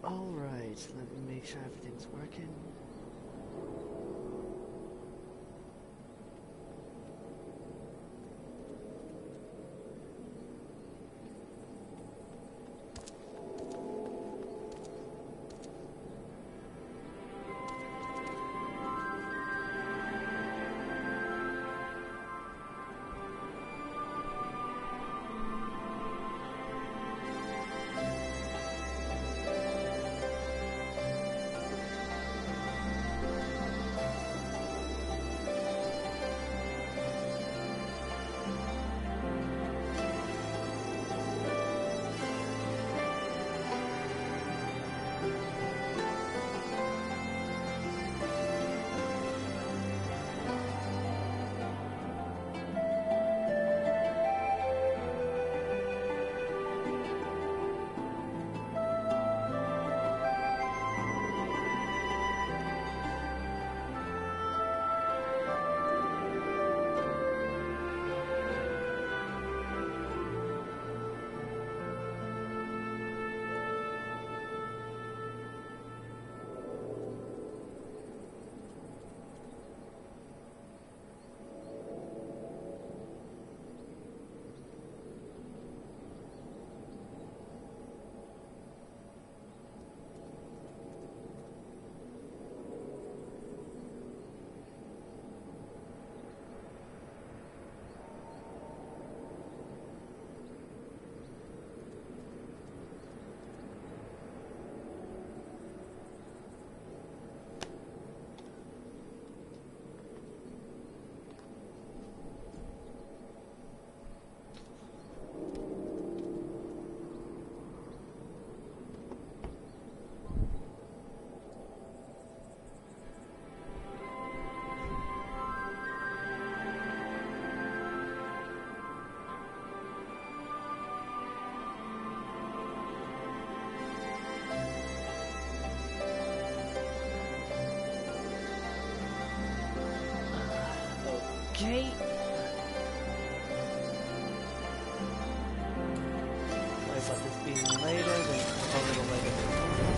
Alright, let me make sure everything's working. Okay. Sorry about this being later than a little later than normal.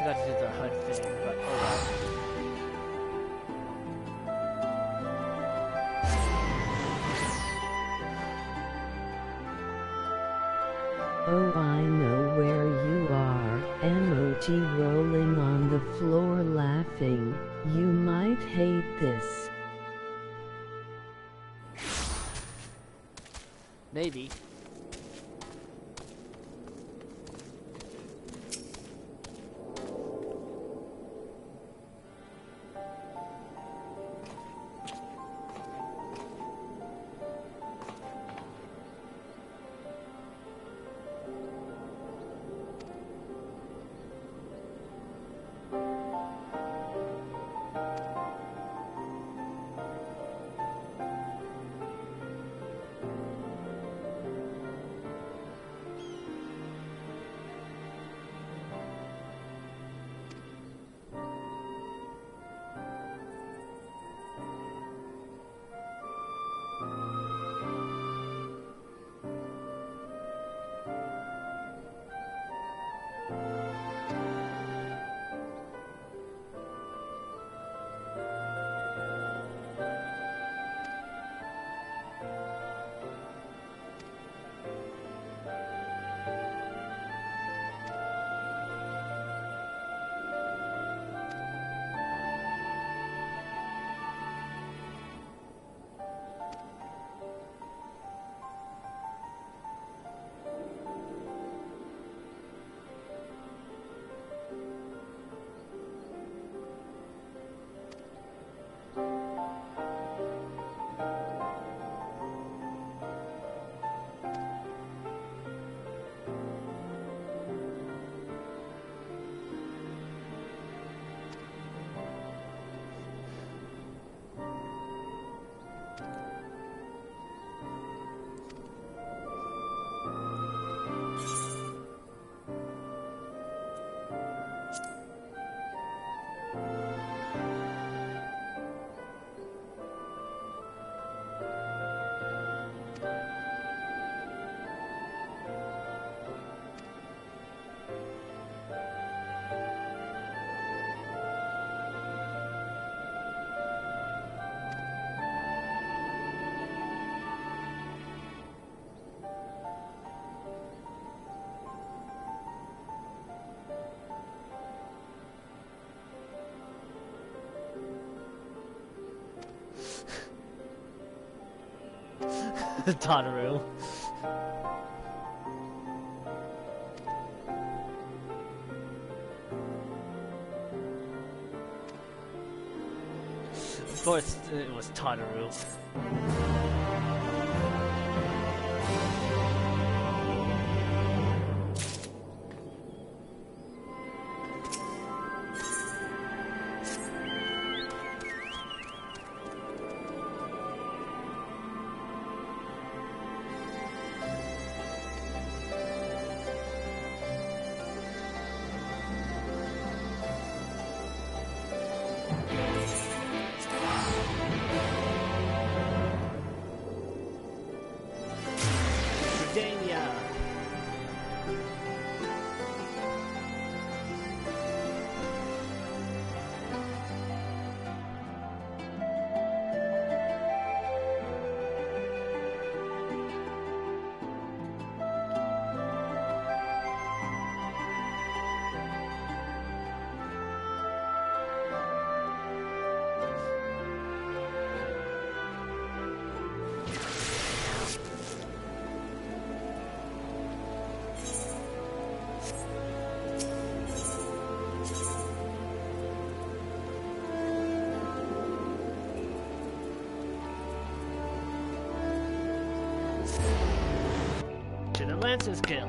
Forgot to do the HUD thing, but oh well. Oh, I know where you are. Emoji rolling on the floor laughing. You might hate this. Maybe. Tataru. Of course, it was Tataru. To the Lance's Guild.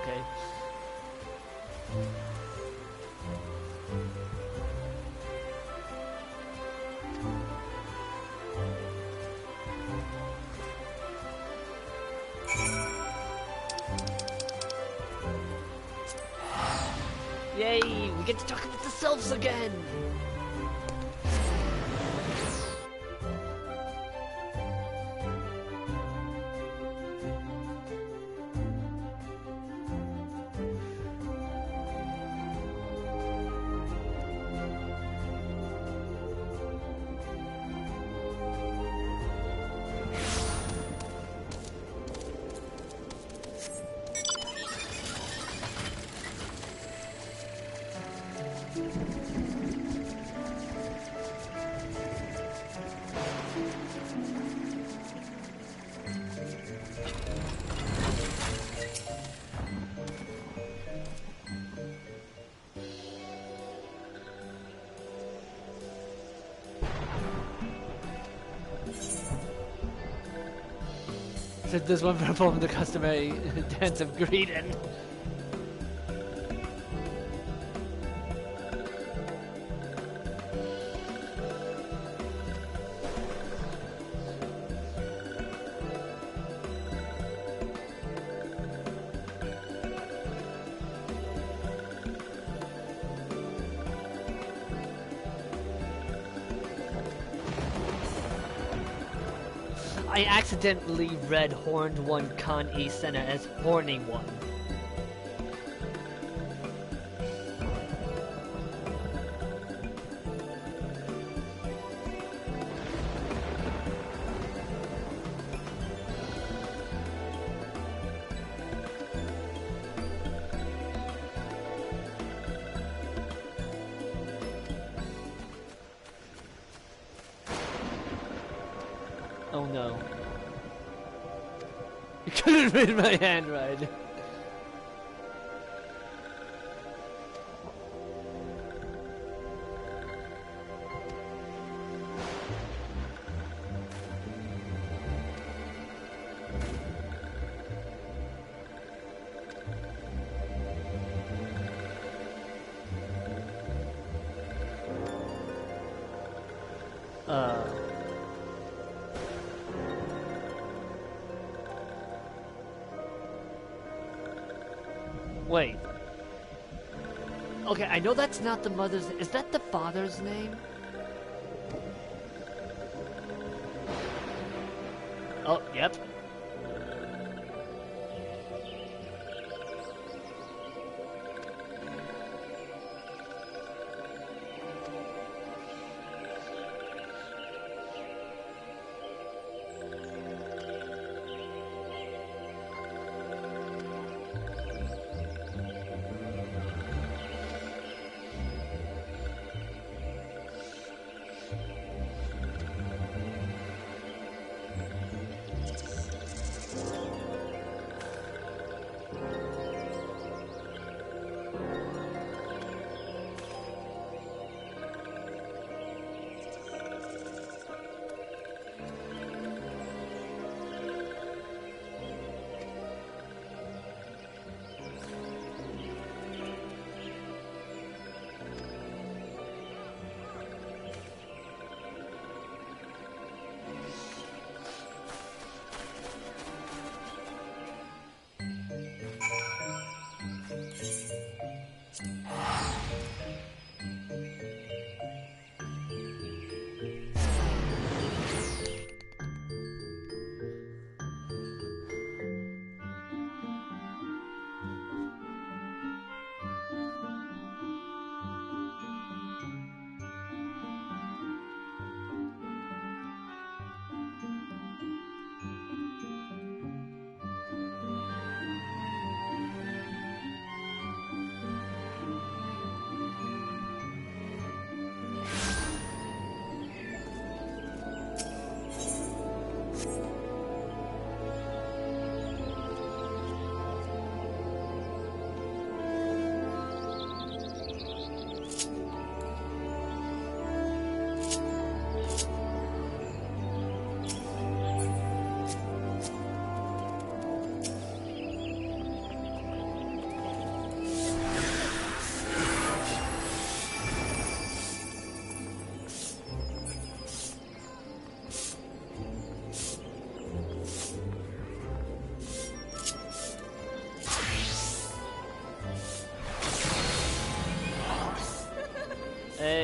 Okay. Yay! We get to talk about the selves again! So this one performed the customary dance of greeting. I accidentally read Horned One Kan E Senna as Horny One. Oh no. You couldn't read my handwriting. Wait. Okay, I know that's not the mother's... Is that the father's name? Oh, yep.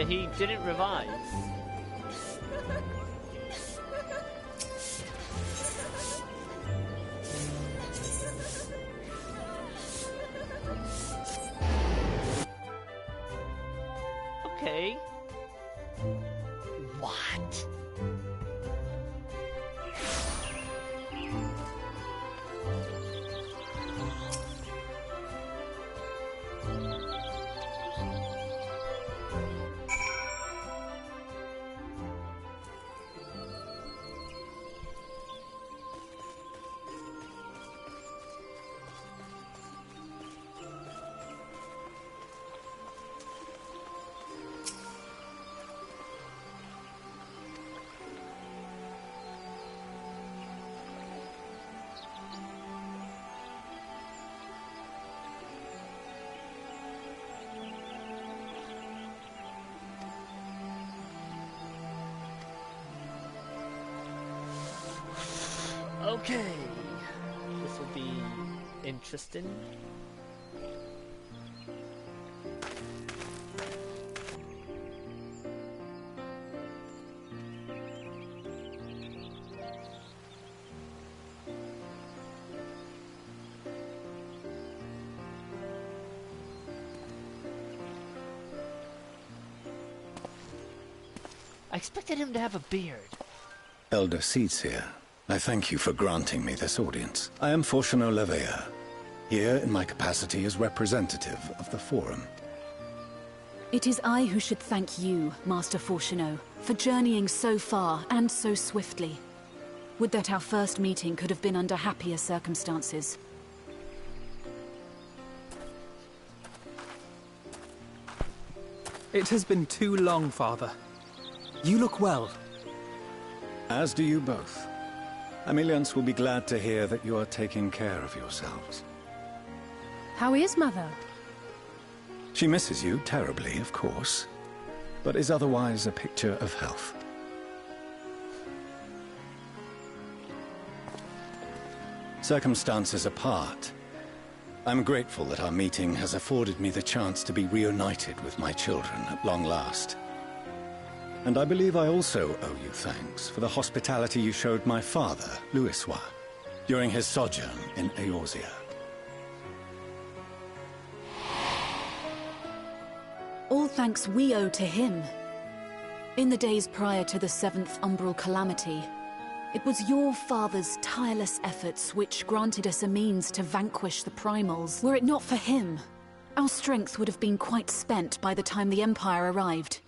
He didn't revive. Okay. What? Okay, this will be interesting. I expected him to have a beard. Elder Seeds here. I thank you for granting me this audience. I am Fortuno Lavea, here in my capacity as representative of the Forum. It is I who should thank you, Master Fortuno, for journeying so far and so swiftly. Would that our first meeting could have been under happier circumstances. It has been too long, Father. You look well. As do you both. Ameliance will be glad to hear that you are taking care of yourselves. How is Mother? She misses you terribly, of course, but is otherwise a picture of health. Circumstances apart, I'm grateful that our meeting has afforded me the chance to be reunited with my children at long last. And I believe I also owe you thanks for the hospitality you showed my father, Louisoix, during his sojourn in Eorzea. All thanks we owe to him. In the days prior to the 7th Umbral Calamity, it was your father's tireless efforts which granted us a means to vanquish the Primals. Were it not for him, our strength would have been quite spent by the time the Empire arrived.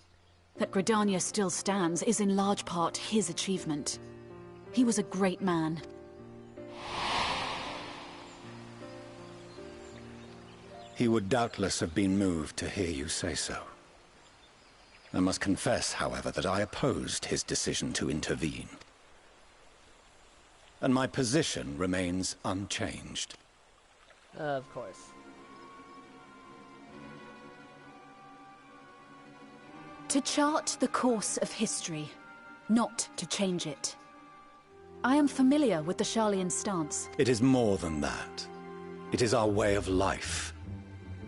That Gridania still stands is in large part his achievement. He was a great man. He would doubtless have been moved to hear you say so. I must confess, however, that I opposed his decision to intervene. And my position remains unchanged. Of course. To chart the course of history, not to change it. I am familiar with the Sharlayan stance. It is more than that. It is our way of life.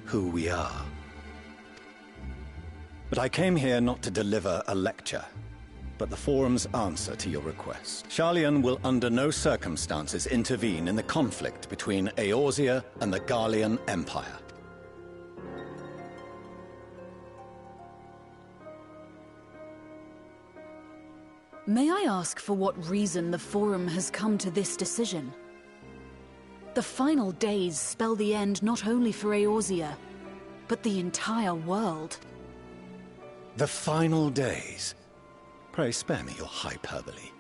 Who we are. But I came here not to deliver a lecture, but the Forum's answer to your request. Sharlayan will under no circumstances intervene in the conflict between Eorzea and the Garlean Empire. May I ask for what reason the Forum has come to this decision? The final days spell the end not only for Eorzea, but the entire world. The final days? Pray spare me your hyperbole.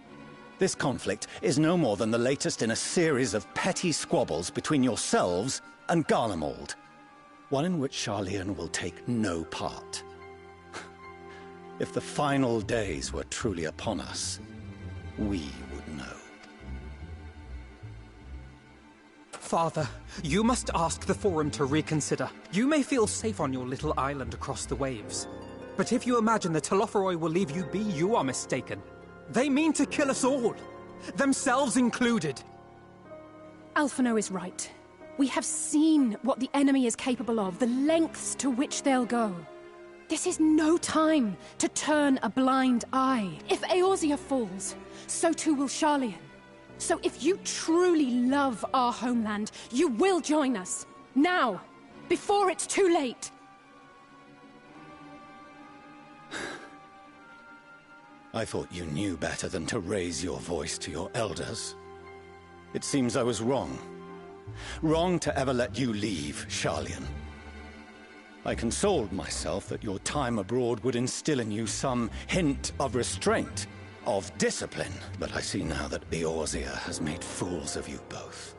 This conflict is no more than the latest in a series of petty squabbles between yourselves and Garlemald. One in which Sharlayan will take no part. If the final days were truly upon us, we would know. Father, you must ask the Forum to reconsider. You may feel safe on your little island across the waves. But if you imagine the Telophoroi will leave you be, you are mistaken. They mean to kill us all, themselves included. Alphino is right. We have seen what the enemy is capable of, the lengths to which they'll go. This is no time to turn a blind eye. If Eorzea falls, so too will Sharlayan. So if you truly love our homeland, you will join us. Now, before it's too late. I thought you knew better than to raise your voice to your elders. It seems I was wrong. Wrong to ever let you leave, Sharlayan. I consoled myself that your time abroad would instill in you some hint of restraint, of discipline. But I see now that Eorzea has made fools of you both.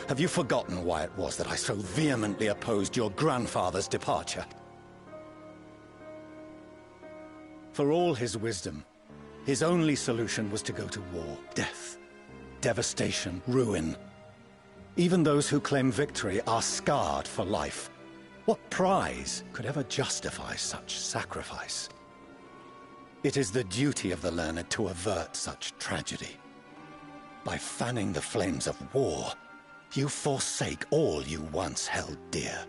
Have you forgotten why it was that I so vehemently opposed your grandfather's departure? For all his wisdom, his only solution was to go to war. Death, devastation, ruin. Even those who claim victory are scarred for life. What prize could ever justify such sacrifice? It is the duty of the learned to avert such tragedy. By fanning the flames of war, you forsake all you once held dear.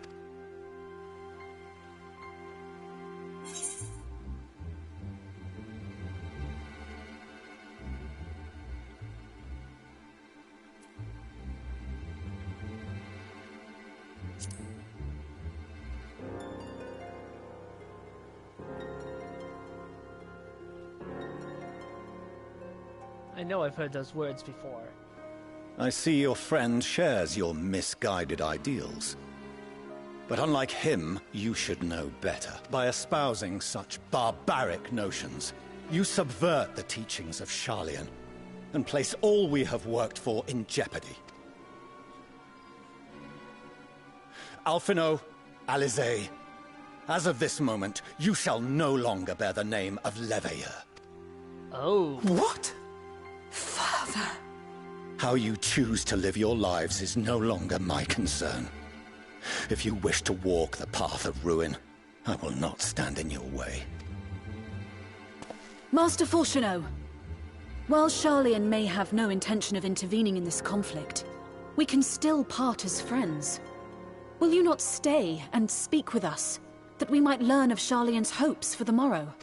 I know I've heard those words before. I see your friend shares your misguided ideals. But unlike him, you should know better. By espousing such barbaric notions, you subvert the teachings of Sharlayan and place all we have worked for in jeopardy. Alphino, Alisaie, as of this moment, you shall no longer bear the name of Leveilleur. Oh. What? Father. How you choose to live your lives is no longer my concern. If you wish to walk the path of ruin, I will not stand in your way. Master Fourcheneau, while Sharlayan may have no intention of intervening in this conflict, We can still part as friends. Will you not stay and speak with us, that we might learn of Sharlayan's hopes for the morrow?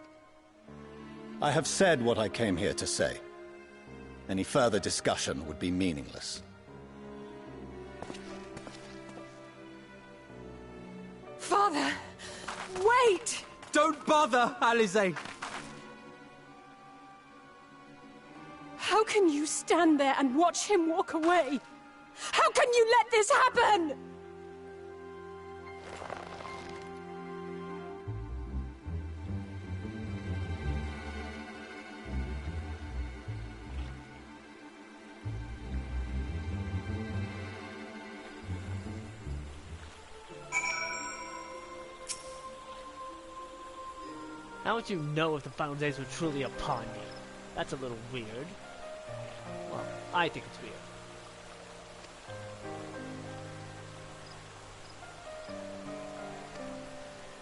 I have said what I came here to say. Any further discussion would be meaningless. Father! Wait! Don't bother, Alize! How can you stand there and watch him walk away? How can you let this happen? How would you know if the final days were truly upon me? That's a little weird. Well, I think it's weird.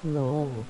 Lol.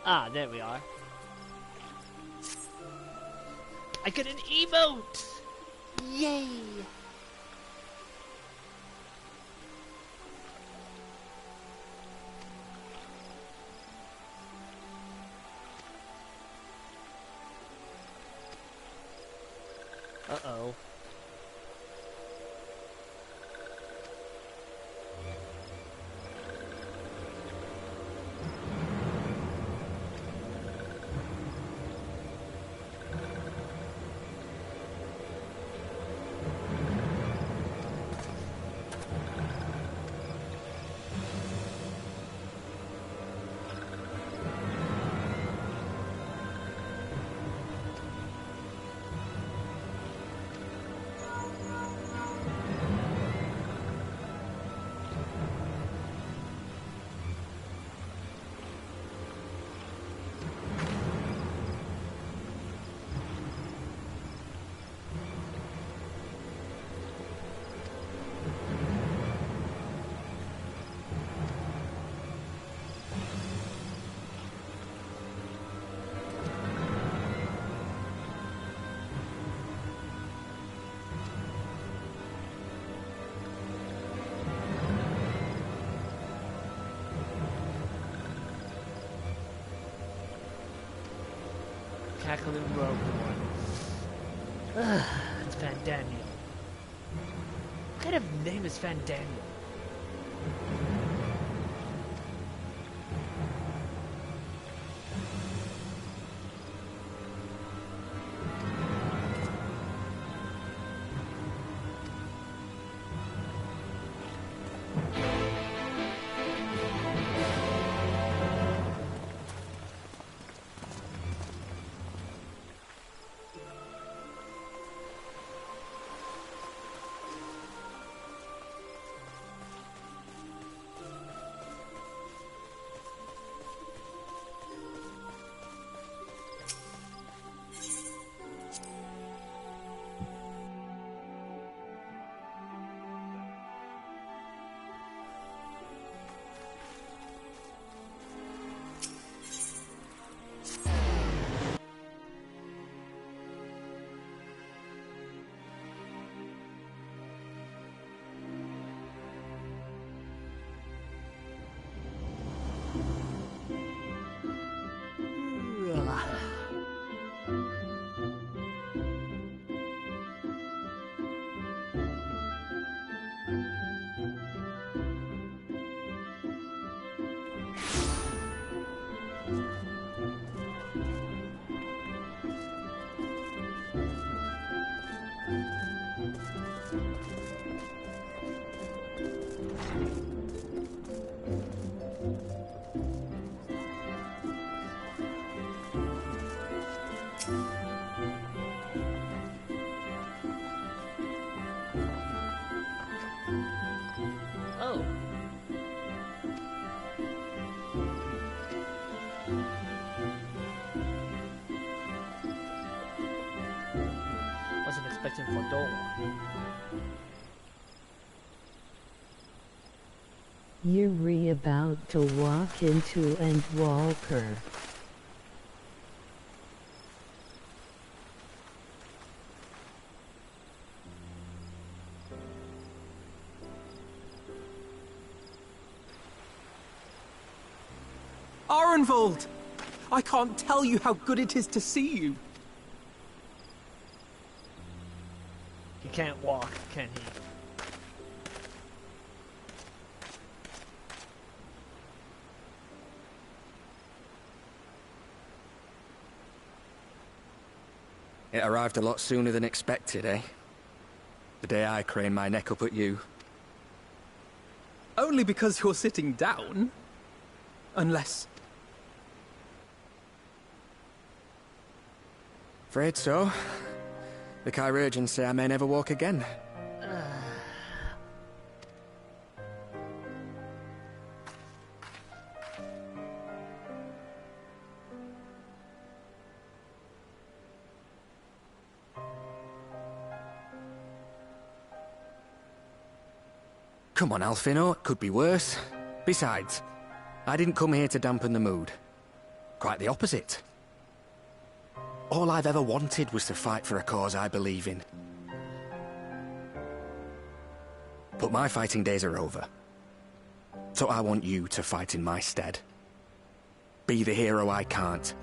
Ah, there we are. I got an emote! Yay! Uh-oh. cackling Rogueborn. It's Van Daniel. What kind of name is Van Daniel? Oh. Wasn't expecting Fordora. You're about to walk into Endwalker. Arenvold! I can't tell you how good it is to see you. He can't walk, can he? It arrived a lot sooner than expected, eh? The day I craned my neck up at you. Only because you're sitting down. Unless... Afraid so. The chirurgeons say I may never walk again. Come on, Alfino, it could be worse. Besides, I didn't come here to dampen the mood. Quite the opposite. All I've ever wanted was to fight for a cause I believe in. But my fighting days are over. So I want you to fight in my stead. Be the hero I can't.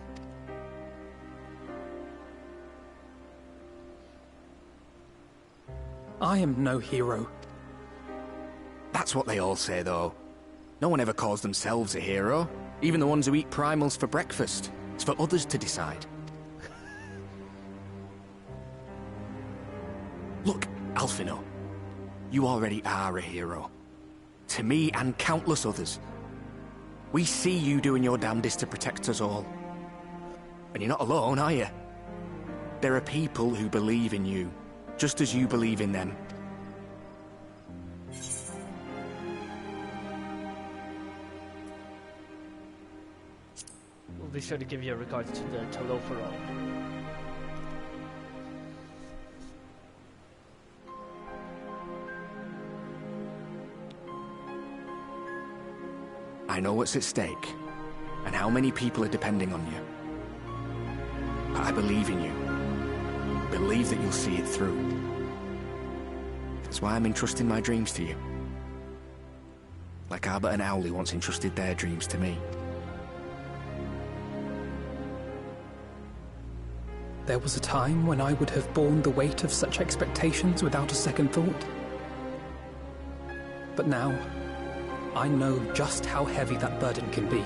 I am no hero. That's what they all say, though. No one ever calls themselves a hero. Even the ones who eat primals for breakfast. It's for others to decide. Look, Alfino. You already are a hero. To me and countless others. We see you doing your damnedest to protect us all. And you're not alone, are you? There are people who believe in you, just as you believe in them. We'll be sure to give your regards to the Telofero. I know what's at stake, and how many people are depending on you. But I believe in you. Believe that you'll see it through. That's why I'm entrusting my dreams to you. Like Albert and Owley once entrusted their dreams to me. There was a time when I would have borne the weight of such expectations without a second thought. But now, I know just how heavy that burden can be.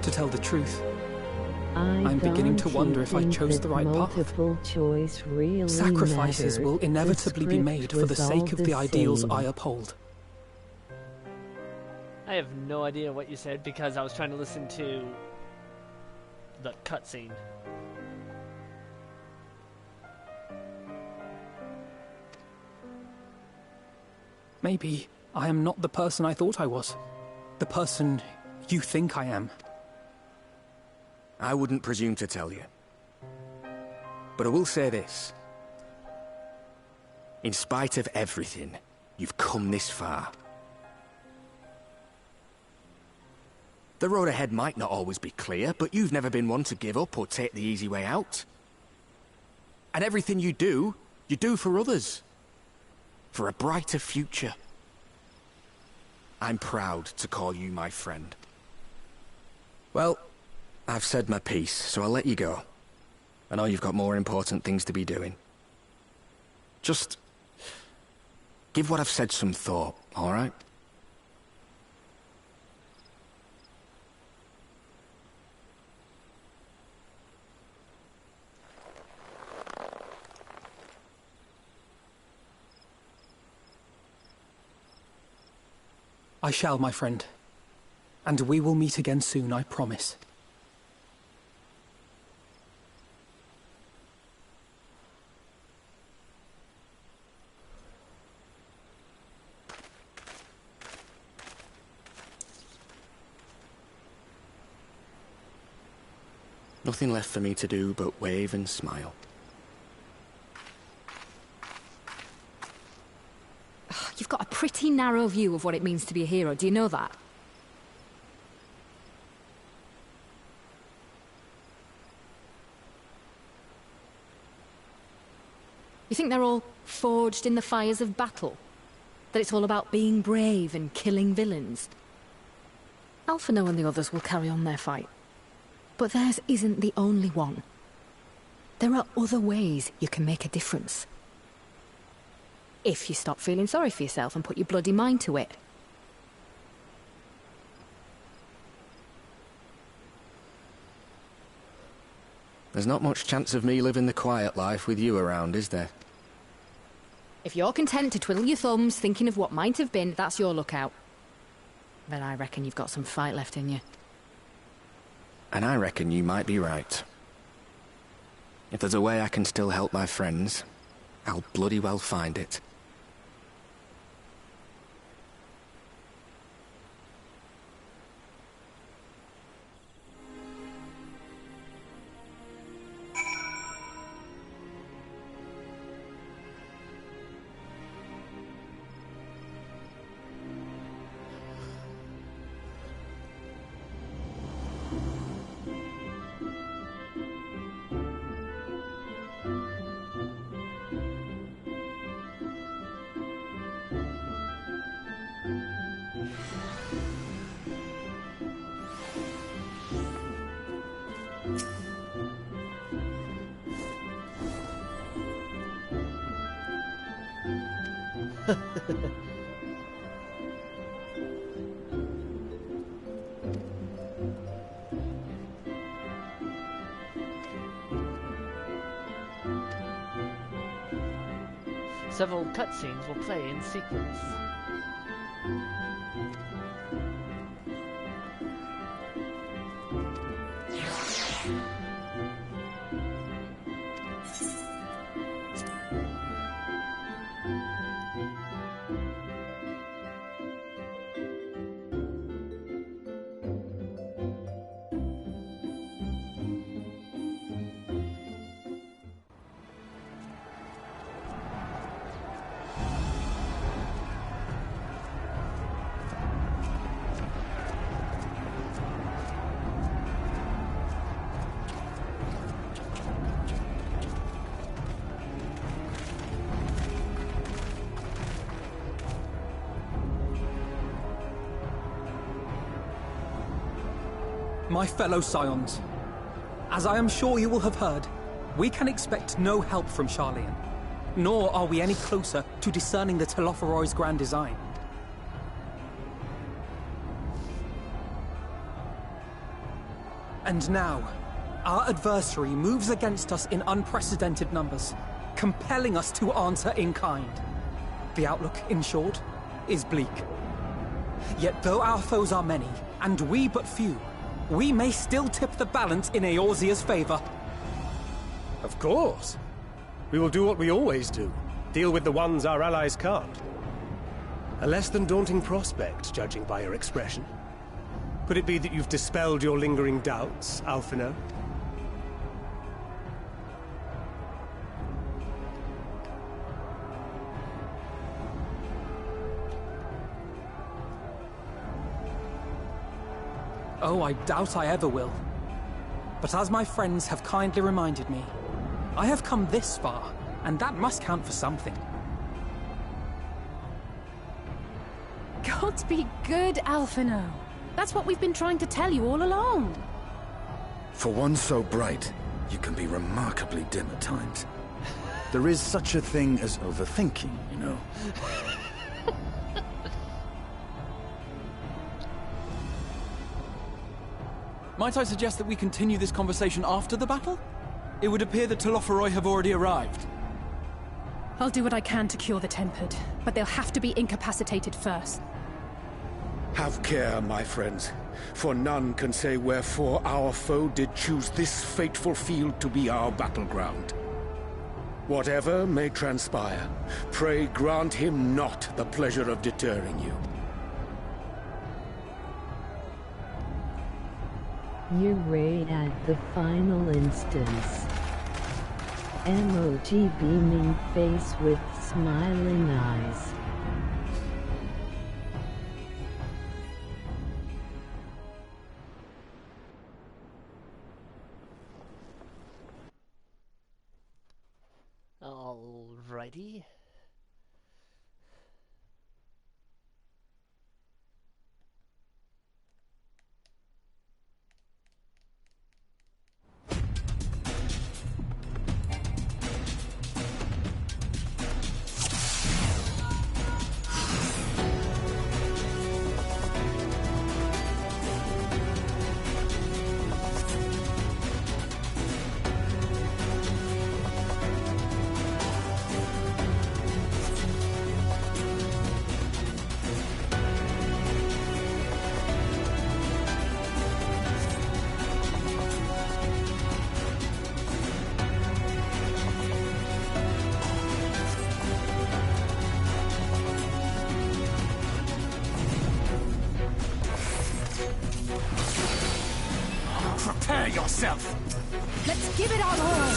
To tell the truth, I'm beginning to wonder if I chose the right path. Choice really Sacrifices matters. will inevitably be made for the sake of the ideals I same. uphold. I have no idea what you said because I was trying to listen to the cutscene. Maybe I am not the person I thought I was. The person you think I am. I wouldn't presume to tell you. But I will say this. In spite of everything, you've come this far. The road ahead might not always be clear, but you've never been one to give up or take the easy way out. And everything you do for others. For a brighter future. I'm proud to call you my friend. Well, I've said my piece, so I'll let you go. I know you've got more important things to be doing. Just give what I've said some thought, all right? I shall, my friend. And we will meet again soon, I promise. Nothing left for me to do but wave and smile. You've got a pretty narrow view of what it means to be a hero, do you know that? You think they're all forged in the fires of battle? That it's all about being brave and killing villains? Alphino and the others will carry on their fight. But theirs isn't the only one. There are other ways you can make a difference. If you stop feeling sorry for yourself and put your bloody mind to it. There's not much chance of me living the quiet life with you around, is there? If you're content to twiddle your thumbs thinking of what might have been, that's your lookout. But I reckon you've got some fight left in you. And I reckon you might be right. If there's a way I can still help my friends, I'll bloody well find it. Several cutscenes will play in sequence. My fellow Scions, As I am sure you will have heard, we can expect no help from Charlian, nor are we any closer to discerning the Telophoroi's grand design. And now, our adversary moves against us in unprecedented numbers, compelling us to answer in kind. The outlook, in short, is bleak. Yet though our foes are many, and we but few, we may still tip the balance in Eorzea's favor. Of course. We will do what we always do. Deal with the ones our allies can't. A less than daunting prospect, judging by your expression. Could it be that you've dispelled your lingering doubts, Alphino? Oh, I doubt I ever will. But as my friends have kindly reminded me, I have come this far, and that must count for something. Gods be good, Alphino. That's what we've been trying to tell you all along. For one so bright, you can be remarkably dim at times. There is such a thing as overthinking, you know. Might I suggest that we continue this conversation after the battle? It would appear that Telophoroi have already arrived. I'll do what I can to cure the Tempered, but they'll have to be incapacitated first. Have care, my friends, for none can say wherefore our foe did choose this fateful field to be our battleground. Whatever may transpire, pray grant him not the pleasure of deterring you. You raid at the final instance. Emoji beaming face with smiling eyes. Alrighty. Prepare yourself! Let's give it our all!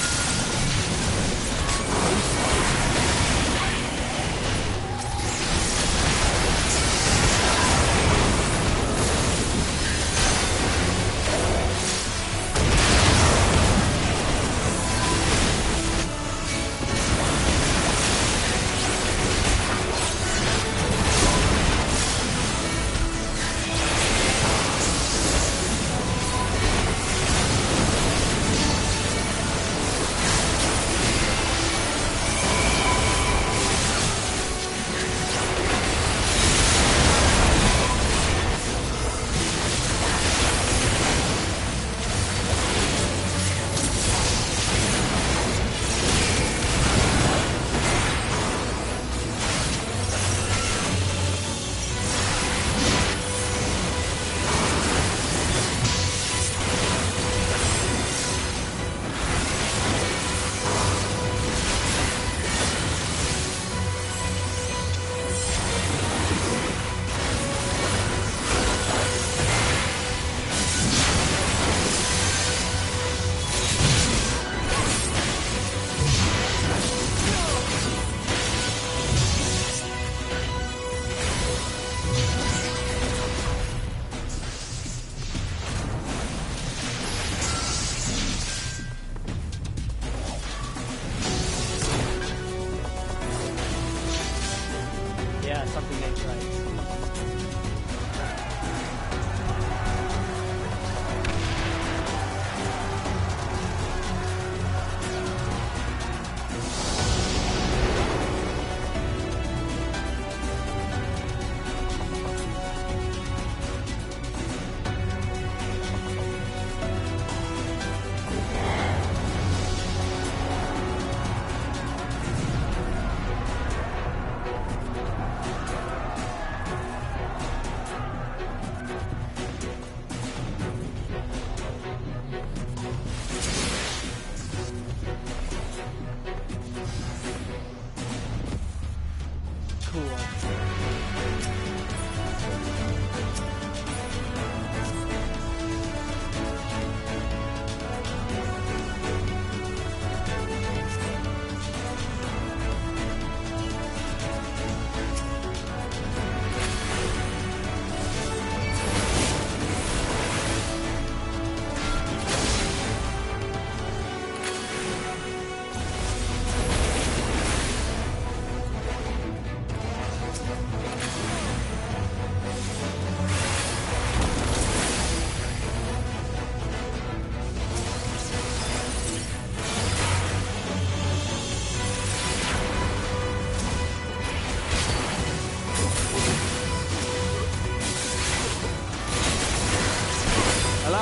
Yeah, something ain't right.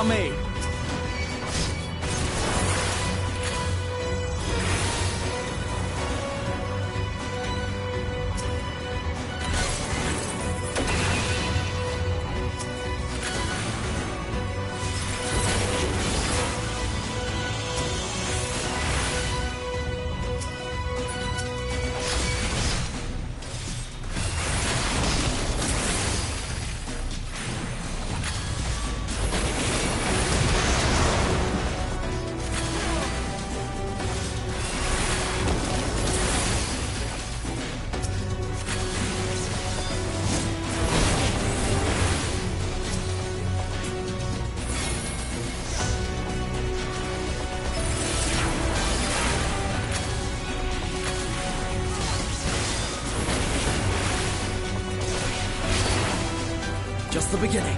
me! Just the beginning.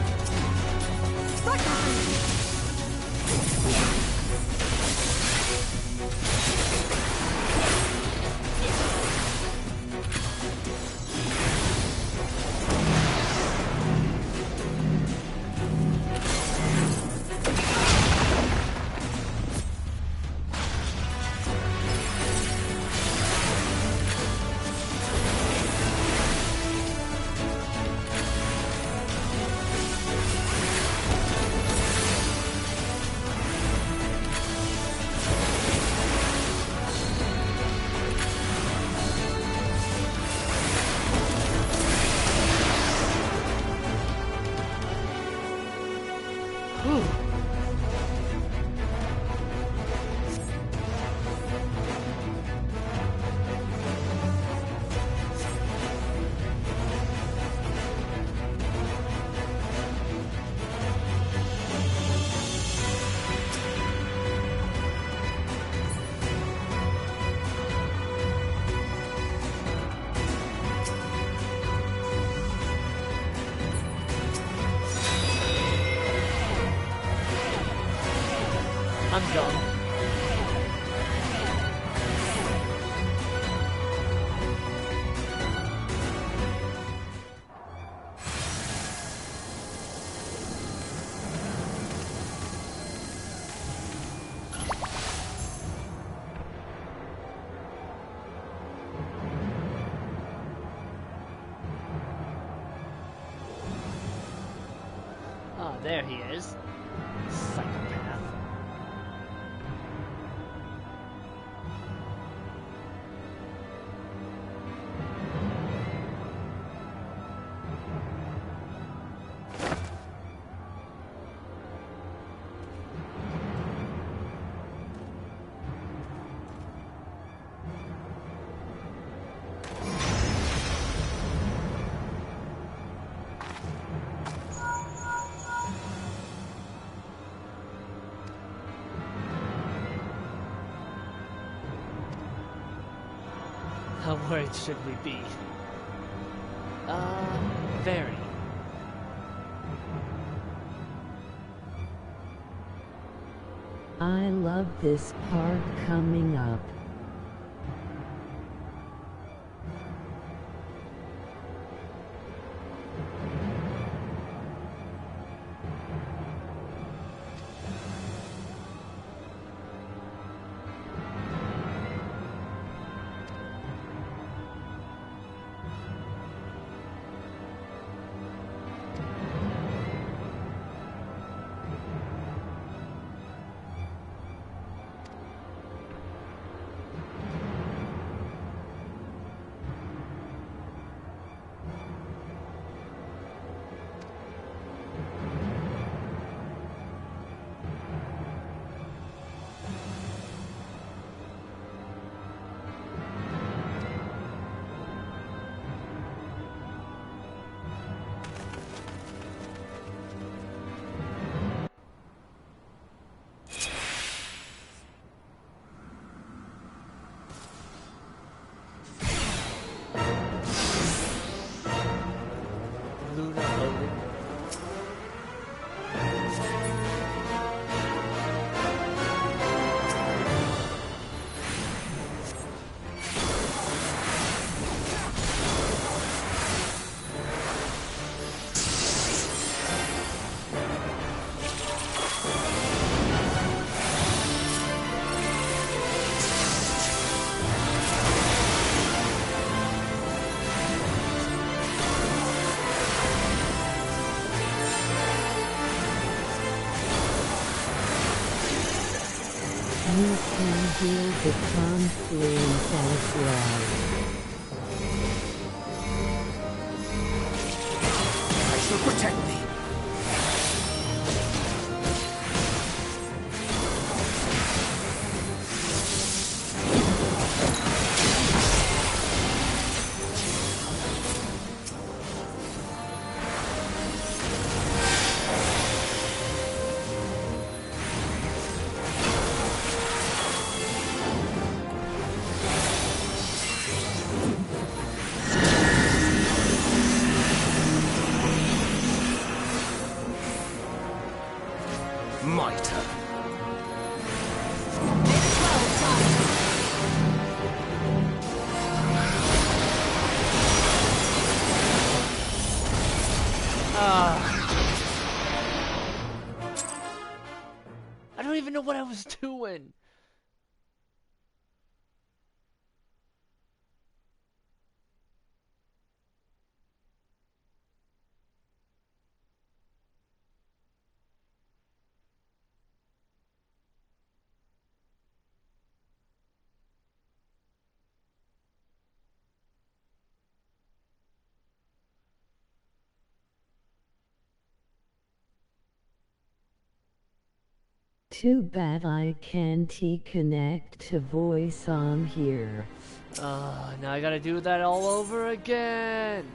I'm done. Ah, there he is. Psychopath. How worried should we be? Very. I love this part coming up. heal the confluence as well. I shall protect thee. I don't even know what I was doing. Too bad I can't connect to voice on here. Now I gotta do that all over again.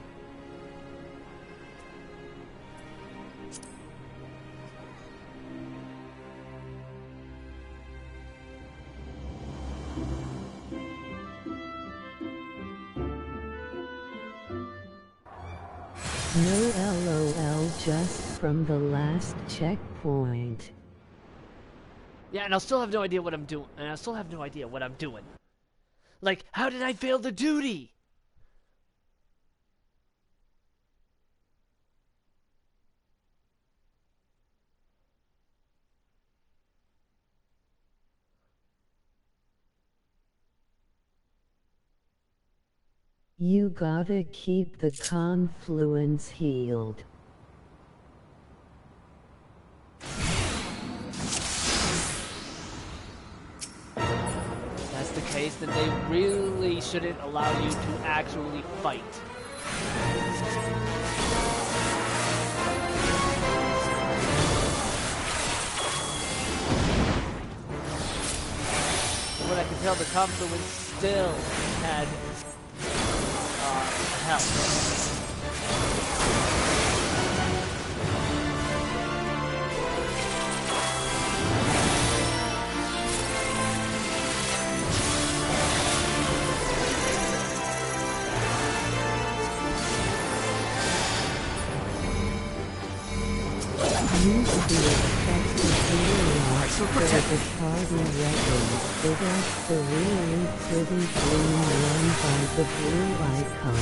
No LOL, just from the last checkpoint. Yeah, and I'll still have no idea what I'm doing. Like, how did I fail the duty? You gotta keep the confluence healed. That's the case, then they really shouldn't allow you to actually fight. From what I can tell, the confluence still had help. Used to be expected to realize that the party reckons it is the really pretty green one by the blue icon.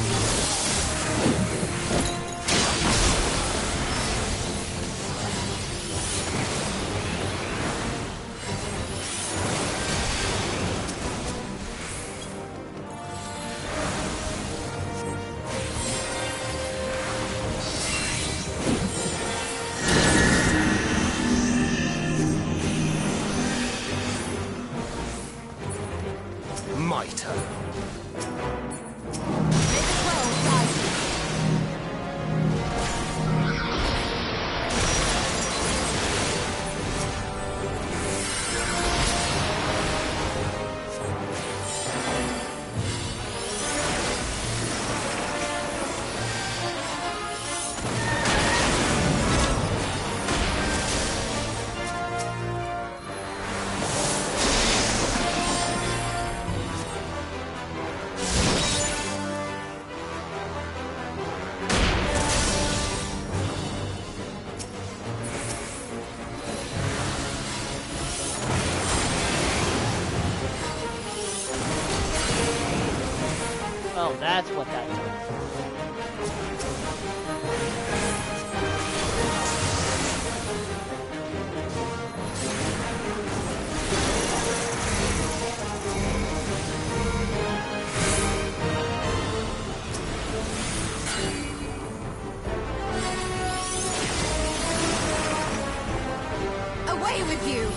Oh, that's what that does. Away with you!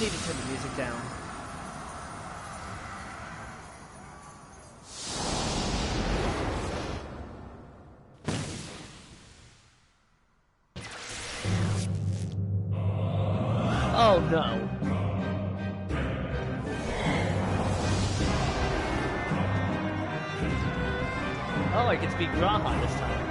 need to turn the music down. Oh no. Oh, I get to be Graha this time.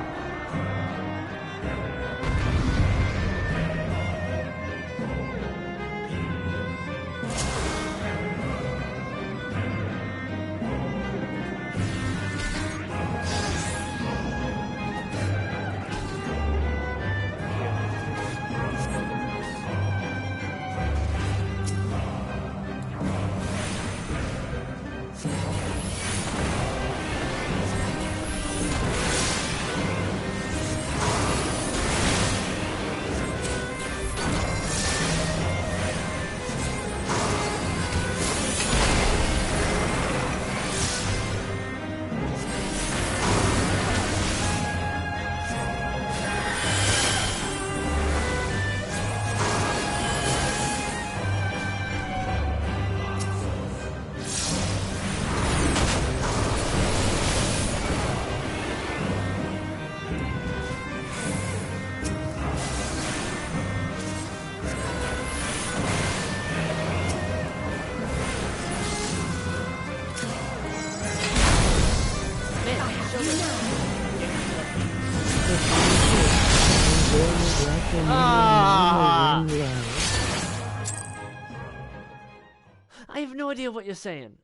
I have no idea what you're saying.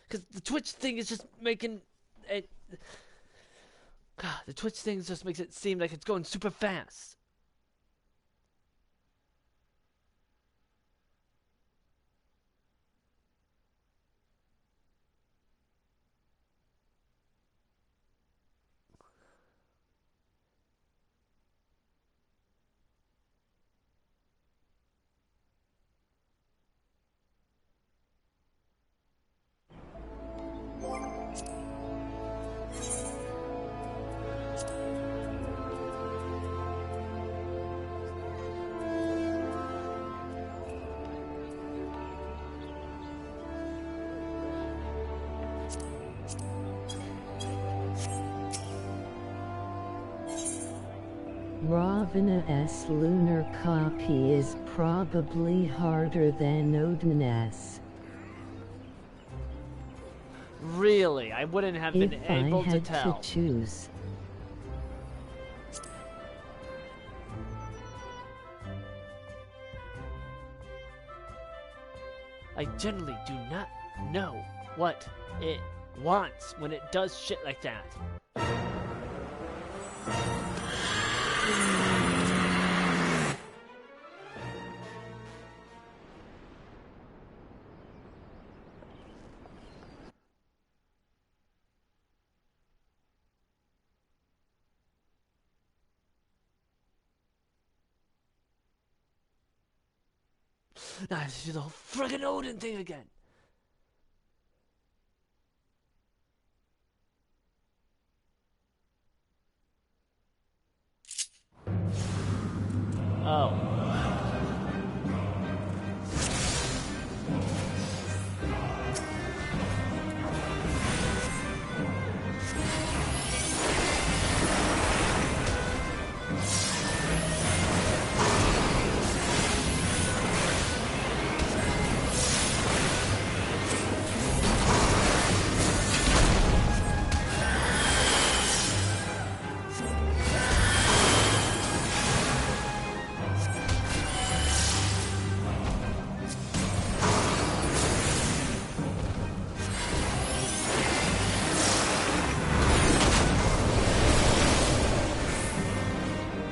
Because the Twitch thing is just making it... God, the Twitch thing just makes it seem like it's going super fast. Ravana's lunar copy is probably harder than Odin's. Really? I wouldn't have been able to tell. If I had to choose. I generally do not know what it wants when it does shit like that. Now I have to do the whole friggin' Odin thing again. Oh.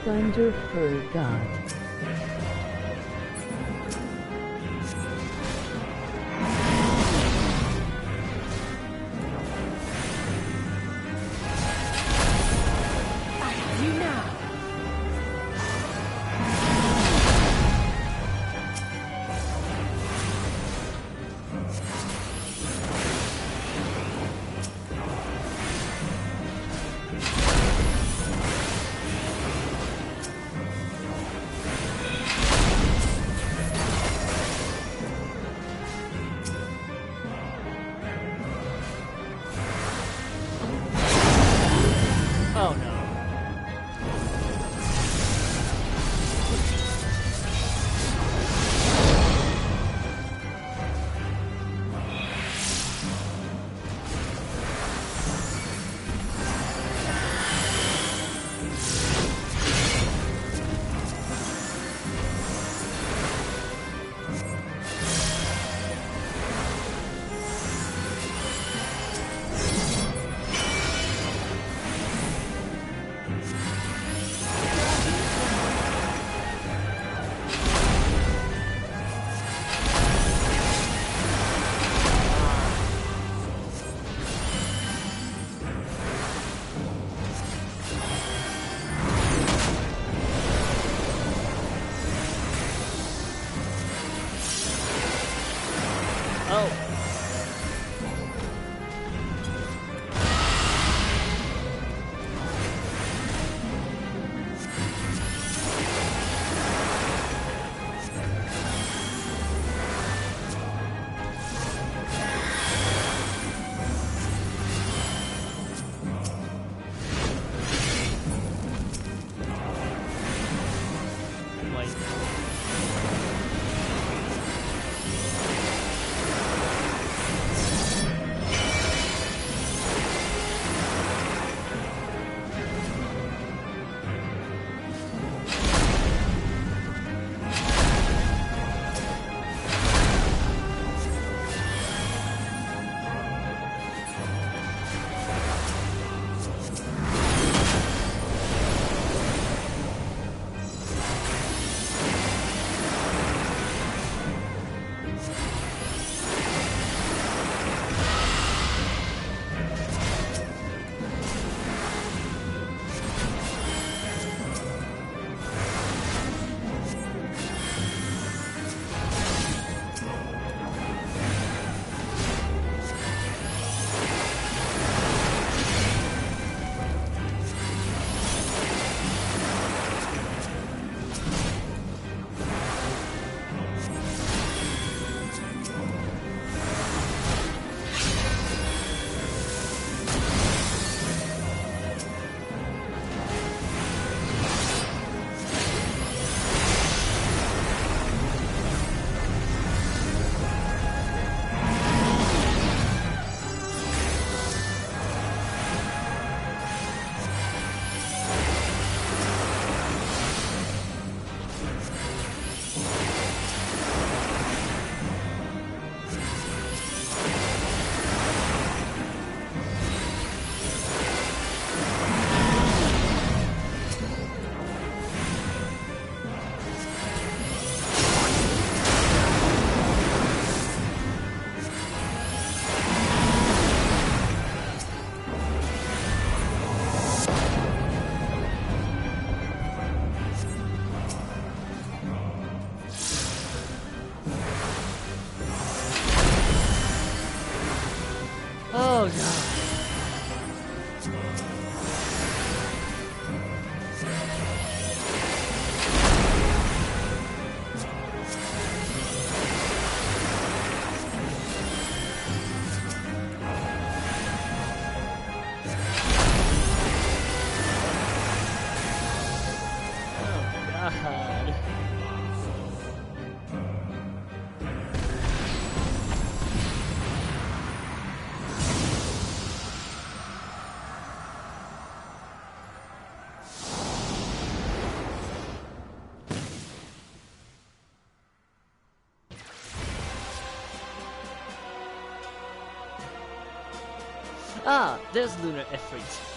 Thunder for God. You now. point. Oh god. God. Ah, there's Lunar Ifrit.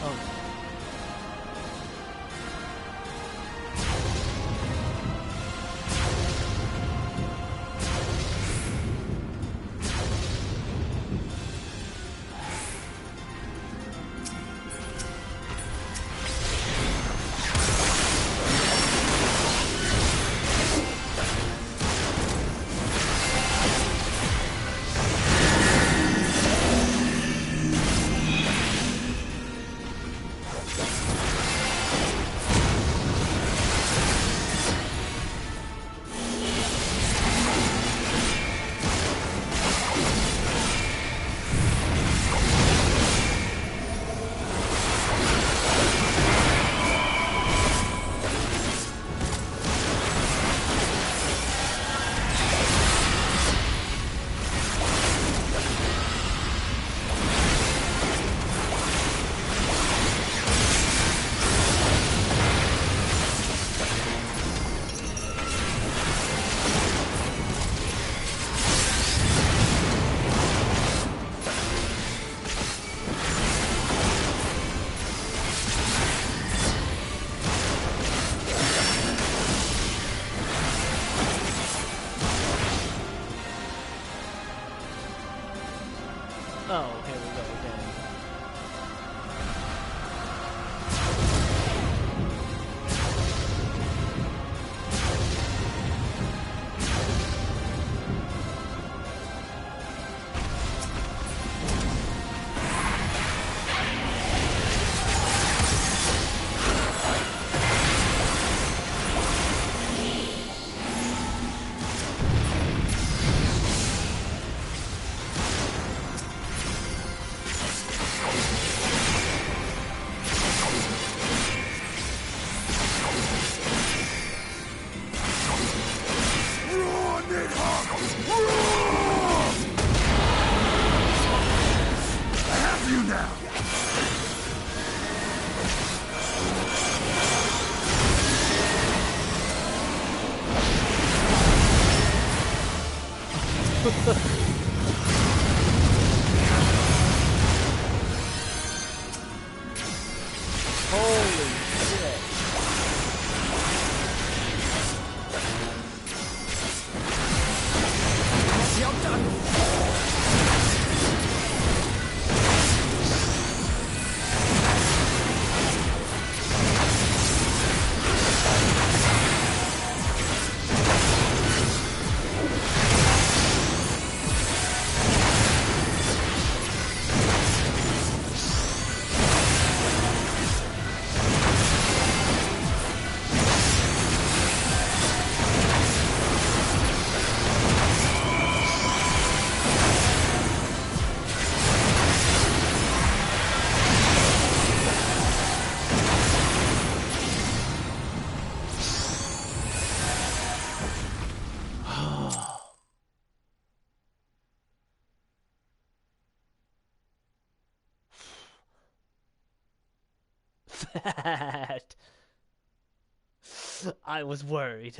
Oh. Oh, here we go again. Holy shit. That. I was worried.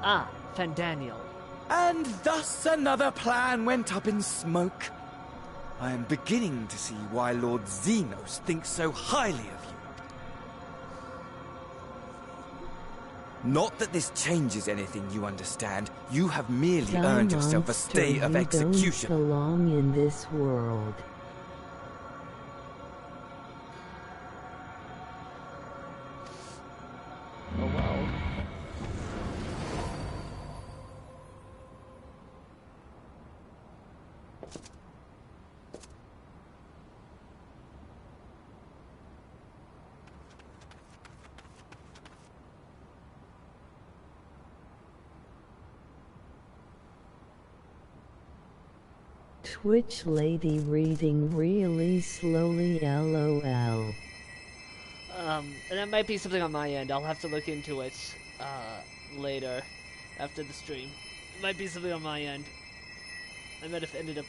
Ah, Fandaniel. And thus another plan went up in smoke. I am beginning to see why Lord Xenos thinks so highly of you. Not that this changes anything, you understand. You have merely earned yourself a stay of execution. You don't belong in this world. Oh well. Twitch lady reading really slowly LOL. And that might be something on my end. I'll have to look into it, later, after the stream. It might be something on my end. I might have ended up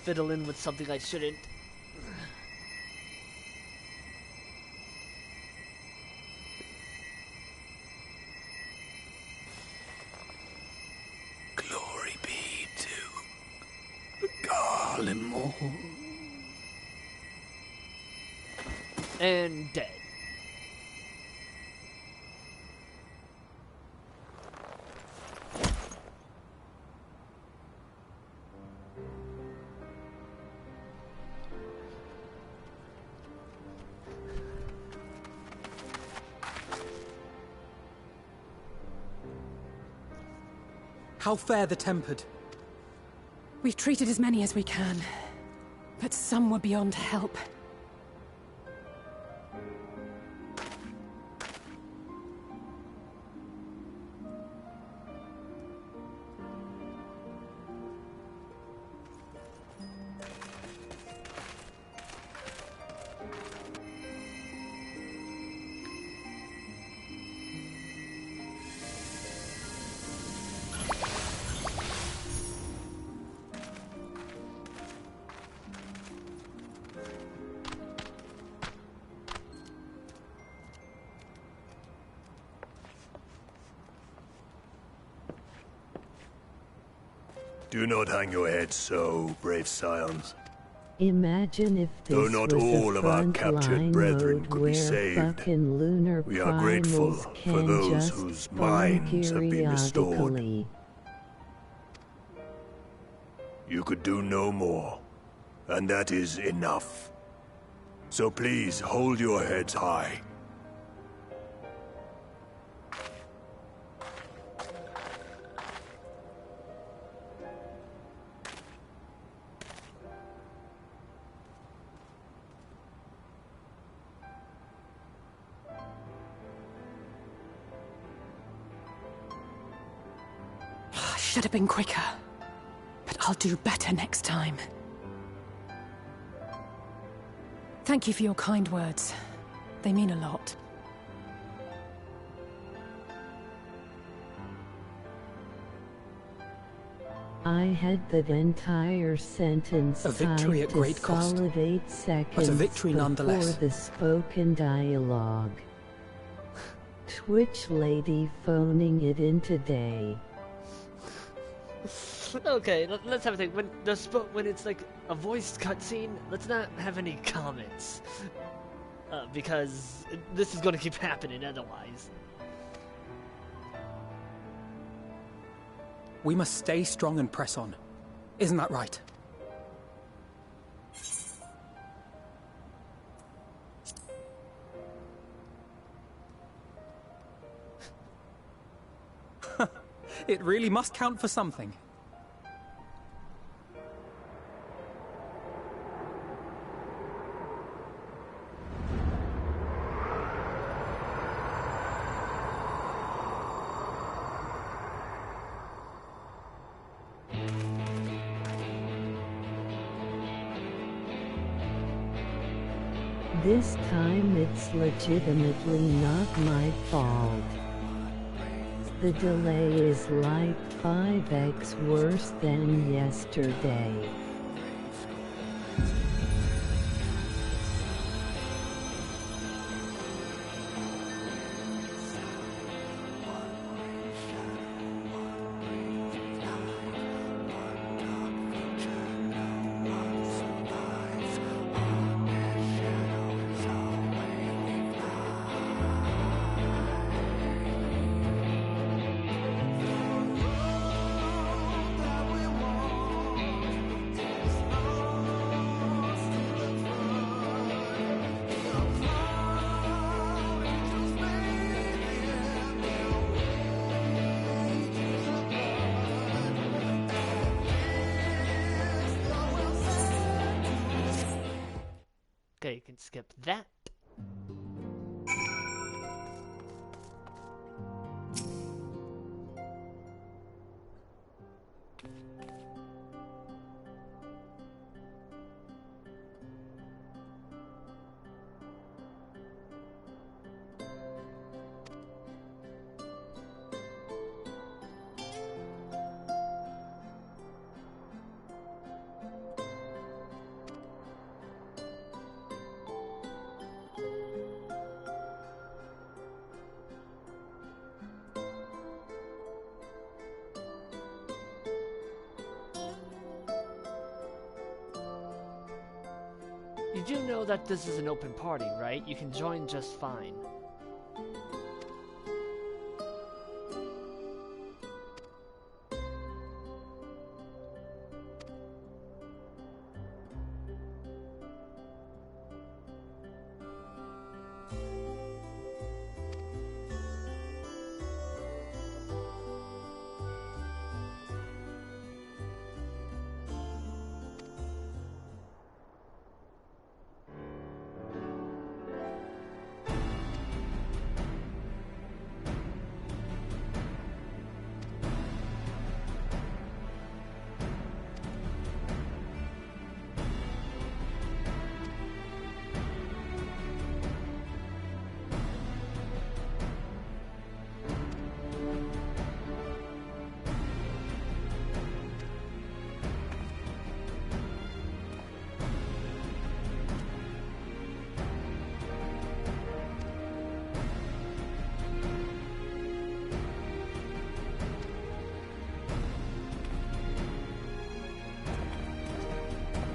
fiddling with something I shouldn't. Glory be to Garlemore. And dead. How fare the tempered? We've treated as many as we can, but some were beyond help. Do not hang your heads so, brave scions. Imagine if this Though not was all a of our captured frontline brethren mode could be where saved. fucking lunar We are grateful primals for can those just whose spawn minds have been restored. periodically. You could do no more, and that is enough. So please hold your heads high. Should have been quicker, but I'll do better next time. Thank you for your kind words. They mean a lot. I had that entire sentence A victory typed at great a cost, solid 8 seconds victory nonetheless. before the spoken dialogue. Twitch lady phoning it in today. Okay, let's have a think. When it's like a voiced cutscene, let's not have any comments, because this is going to keep happening otherwise. We must stay strong and press on. Isn't that right? It really must count for something. This time it's legitimately not my fault. The delay is like 5x worse than yesterday. Okay, you can skip that. You do know that this is an open party, right? You can join just fine.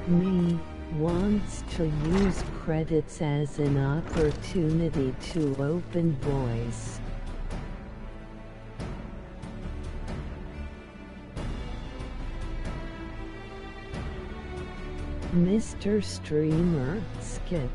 Me wants to use credits as an opportunity to open voice. Mr. Streamer, skip.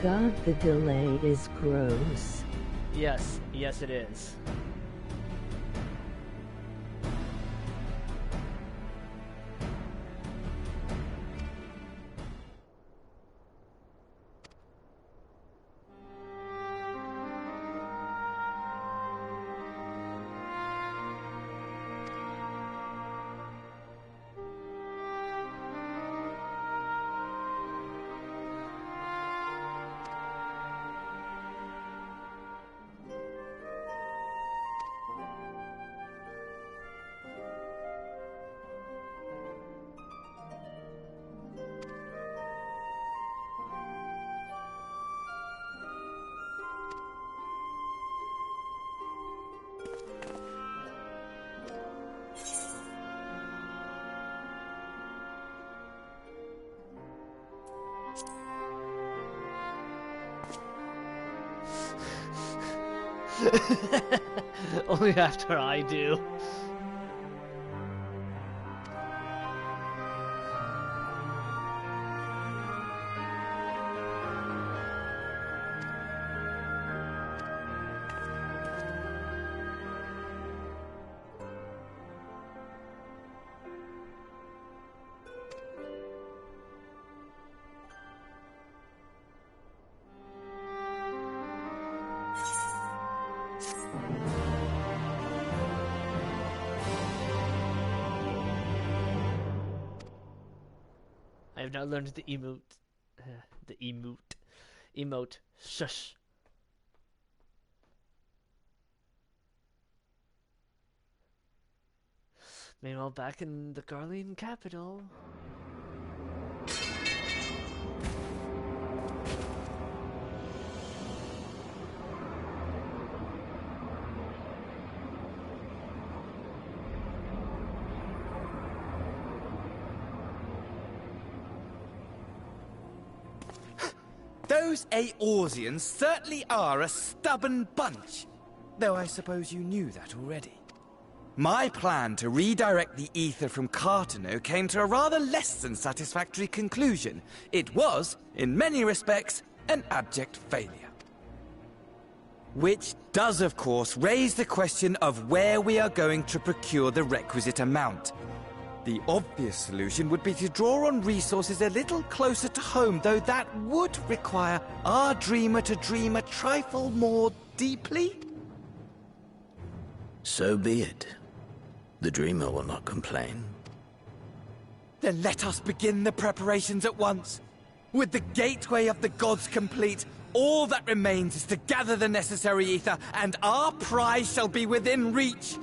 God, the delay is gross. Yes, yes it is. Only after I do. I have now learned the emote. Emote. Shush. Meanwhile, back in the Garlean capital. Those Eorzeans certainly are a stubborn bunch. Though I suppose you knew that already. My plan to redirect the ether from Cartano came to a rather less than satisfactory conclusion. It was, in many respects, an abject failure. Which does, of course, raise the question of where we are going to procure the requisite amount. The obvious solution would be to draw on resources a little closer to home, though that would require our dreamer to dream a trifle more deeply. So be it. The dreamer will not complain. Then let us begin the preparations at once. With the gateway of the gods complete, all that remains is to gather the necessary ether, and our prize shall be within reach.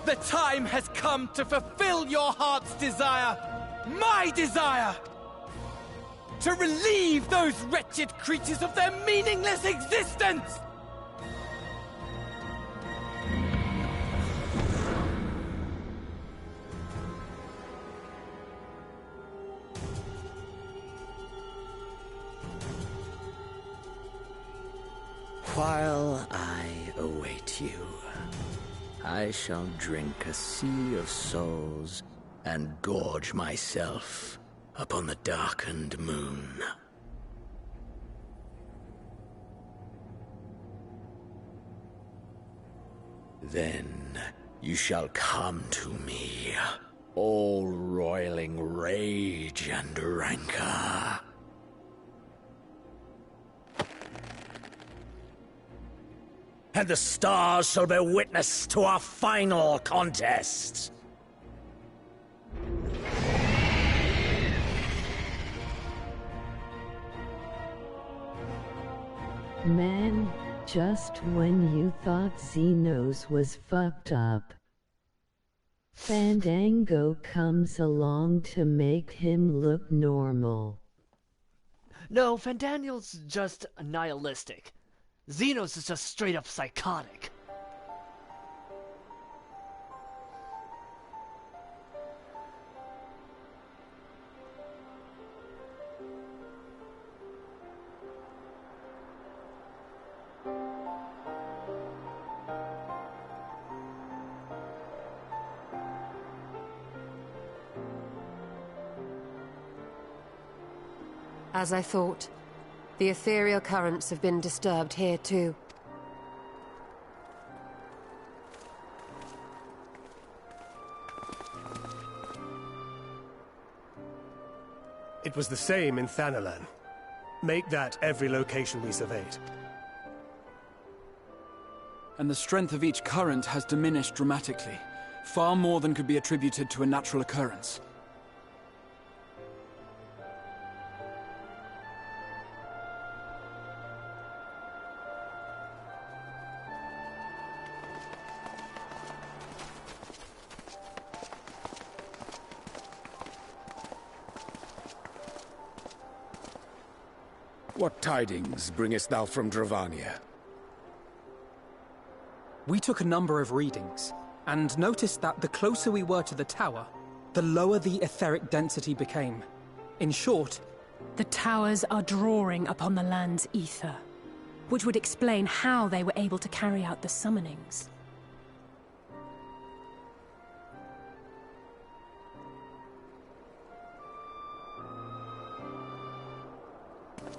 The time has come to fulfill your heart's desire! My desire! To relieve those wretched creatures of their meaningless existence! While I await you, I shall drink a sea of souls and gorge myself upon the darkened moon. Then you shall come to me, all roiling rage and rancor. And the stars shall bear witness to our final contest. Man, just when you thought Xenos was fucked up, Fandango comes along to make him look normal. No, Fandango's just nihilistic. Xenos is just straight up psychotic. As I thought, the ethereal currents have been disturbed here too. It was the same in Thanalan. Make that every location we surveyed. And the strength of each current has diminished dramatically, far more than could be attributed to a natural occurrence. What tidings bringest thou from Dravania? We took a number of readings, and noticed that the closer we were to the tower, the lower the etheric density became. In short, the towers are drawing upon the land's ether, which would explain how they were able to carry out the summonings.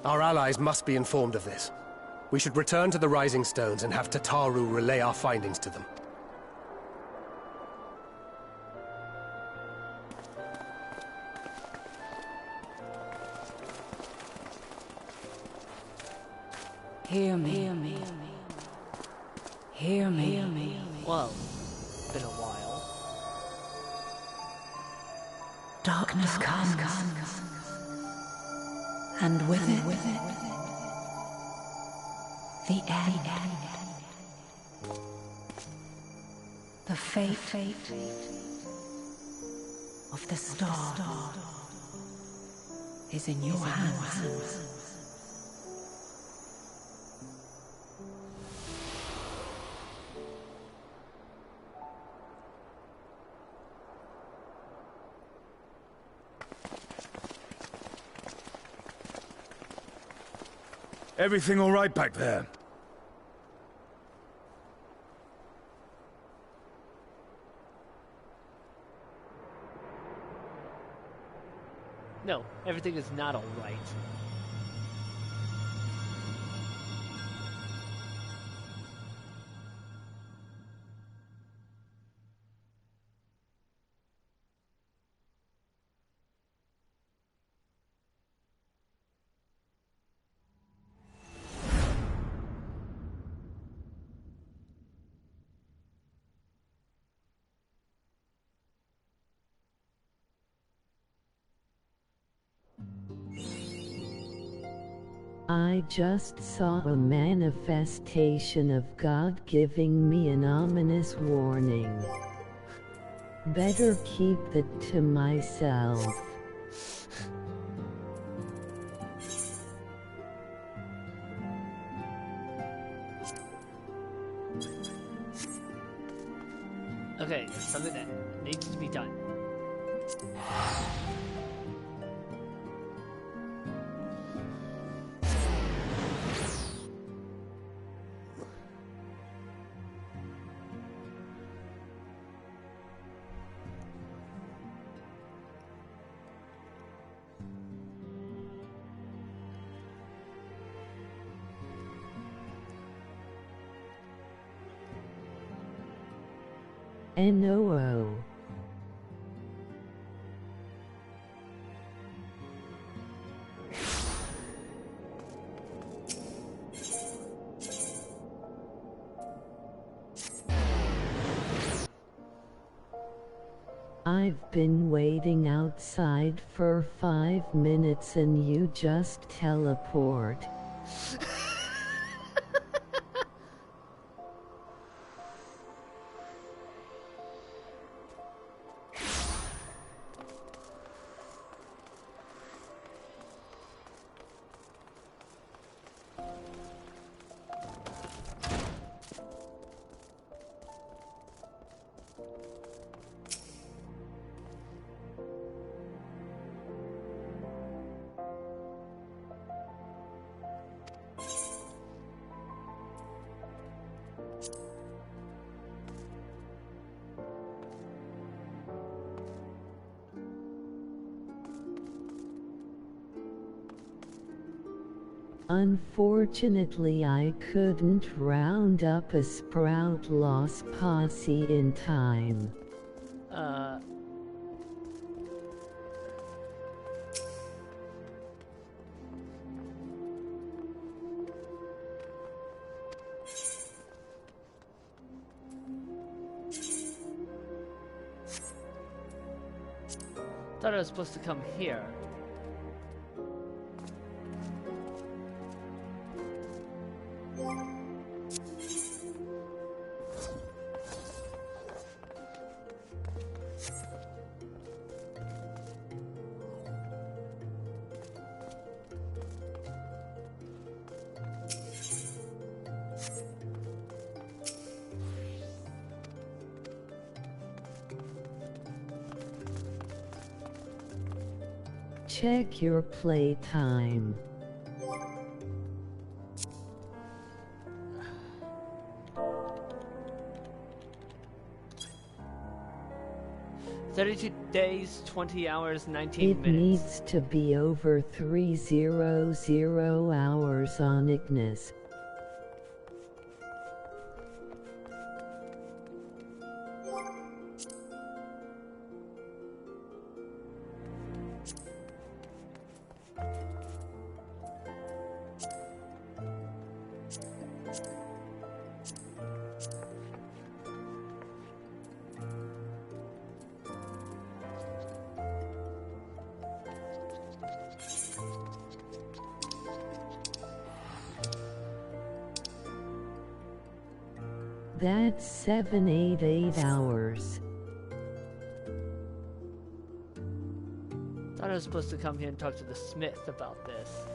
Our allies must be informed of this. We should return to the Rising Stones and have Tataru relay our findings to them. Hear me. Hear me. Hear me. Hear me. Well, been a while. Darkness comes. And with it, the end. The fate of the star is in your hands. Everything all right back there? No, everything is not all right. I just saw a manifestation of God giving me an ominous warning. Better keep it to myself. Okay, something that needs to be done. NOO. I've been waiting outside for 5 minutes and you just teleport. Unfortunately, I couldn't round up a Sprout Loss posse in time. Thought I was supposed to come here. Check your playtime. "32 days, 20 hours, 19 It minutes." needs to be over 300 hours on Ignis. That's 788 hours. Thought I was supposed to come here and talk to the smith about this.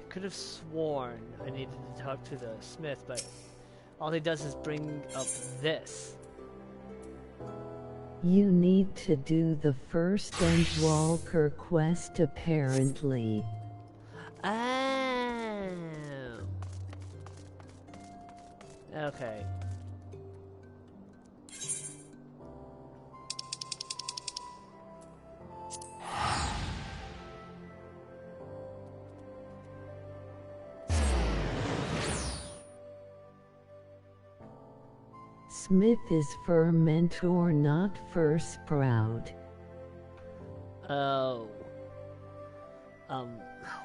Could have sworn I needed to talk to the smith, but all he does is bring up this. You need to do the first Endwalker quest apparently. Oh. Okay. Smith is fermentor, not for sprout. Oh.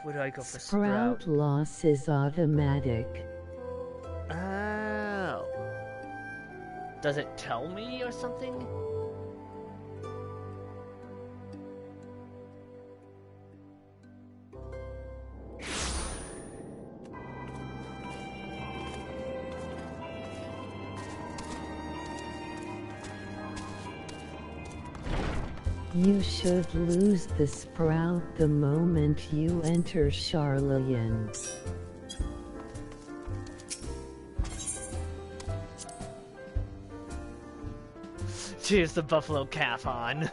Where do I go for Sprout loss is automatic. Oh. Does it tell me or something? You should lose the sprout the moment you enter Charlian. Cheers the buffalo calf on.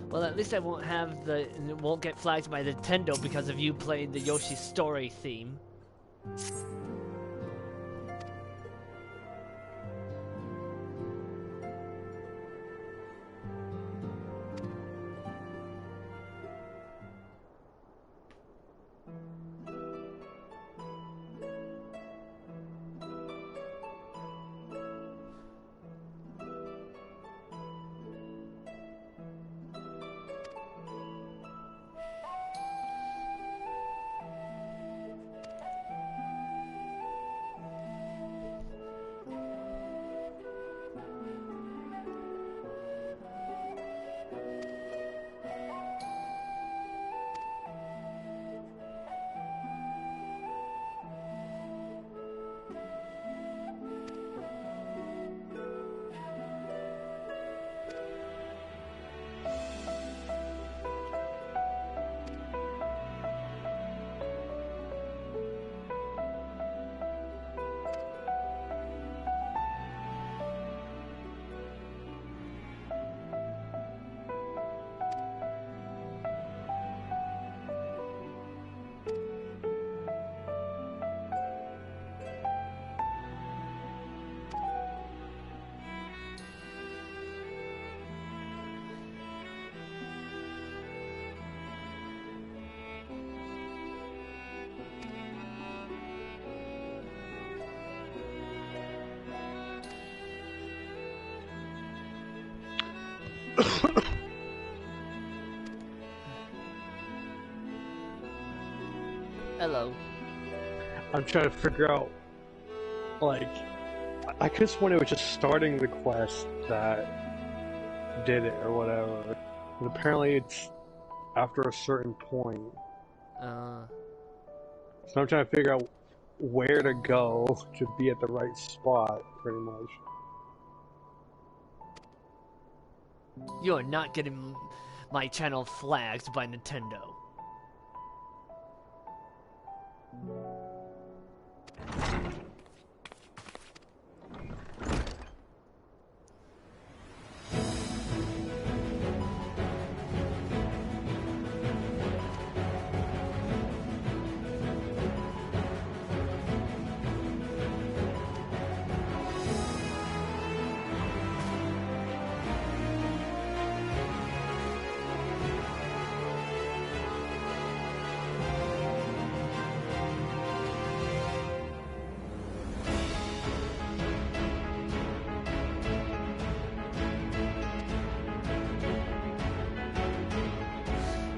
Well, at least I won't have it won't get flagged by Nintendo because of you playing the Yoshi story theme. Hello. I'm trying to figure out, like, I could have sworn it was just starting the quest that did it or whatever. But apparently it's after a certain point. So I'm trying to figure out where to go to be at the right spot, pretty much. You're not getting my channel flagged by Nintendo.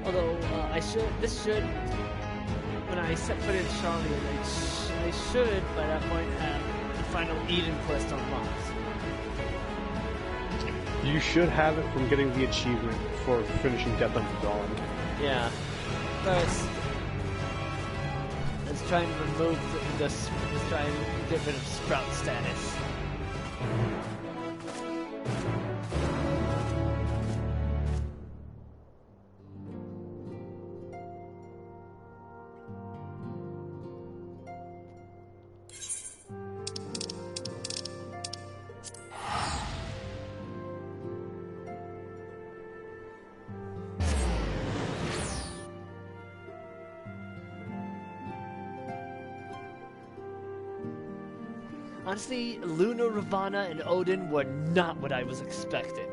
Although, this should, when I set foot in Charlian, I should, by that point, have the final Eden quest unlocked. You should have it from getting the achievement for finishing Death Unto Dawn. Yeah. First, let's try and remove let's try and get rid of Sprout status. Honestly, Luna, Ravana, and Odin were not what I was expecting.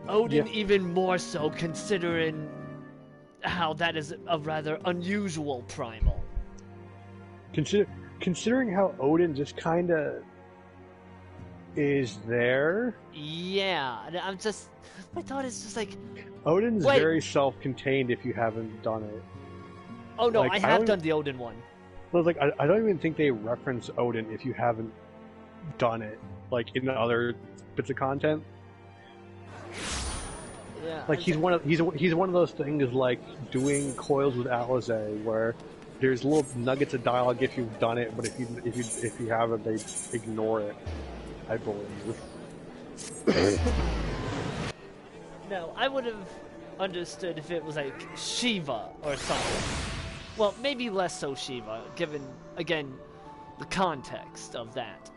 Odin even more so, considering how that is a rather unusual primal. Considering how Odin just kind of is there. Yeah, I'm just. My thought is just like. Odin's very self-contained if you haven't done it. Oh no, like, I have done the Odin one. I was like, I don't even think they reference Odin if you haven't done it, like in the other bits of content. Yeah, like he's one of those things like doing coils with Alizé, where there's little nuggets of dialogue if you've done it, but if you haven't, they ignore it. I believe. No, I would have understood if it was like Shiva or something. Well, maybe less so Shiva, given, again, the context of that.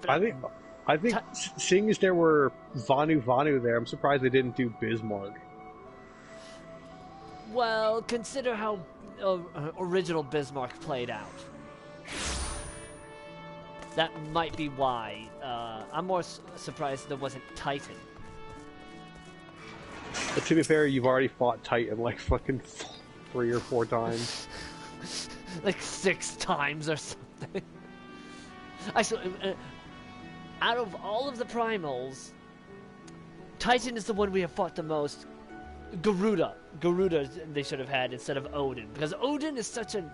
But I think seeing as there were Vanu there, I'm surprised they didn't do Bismarck. Well, consider how original Bismarck played out. That might be why. I'm more surprised there wasn't Titan. But to be fair, you've already fought Titan like fucking 3 or 4 times. Like 6 times or something. Out of all of the primals, Titan is the one we have fought the most. Garuda they should have had instead of Odin, because Odin is such an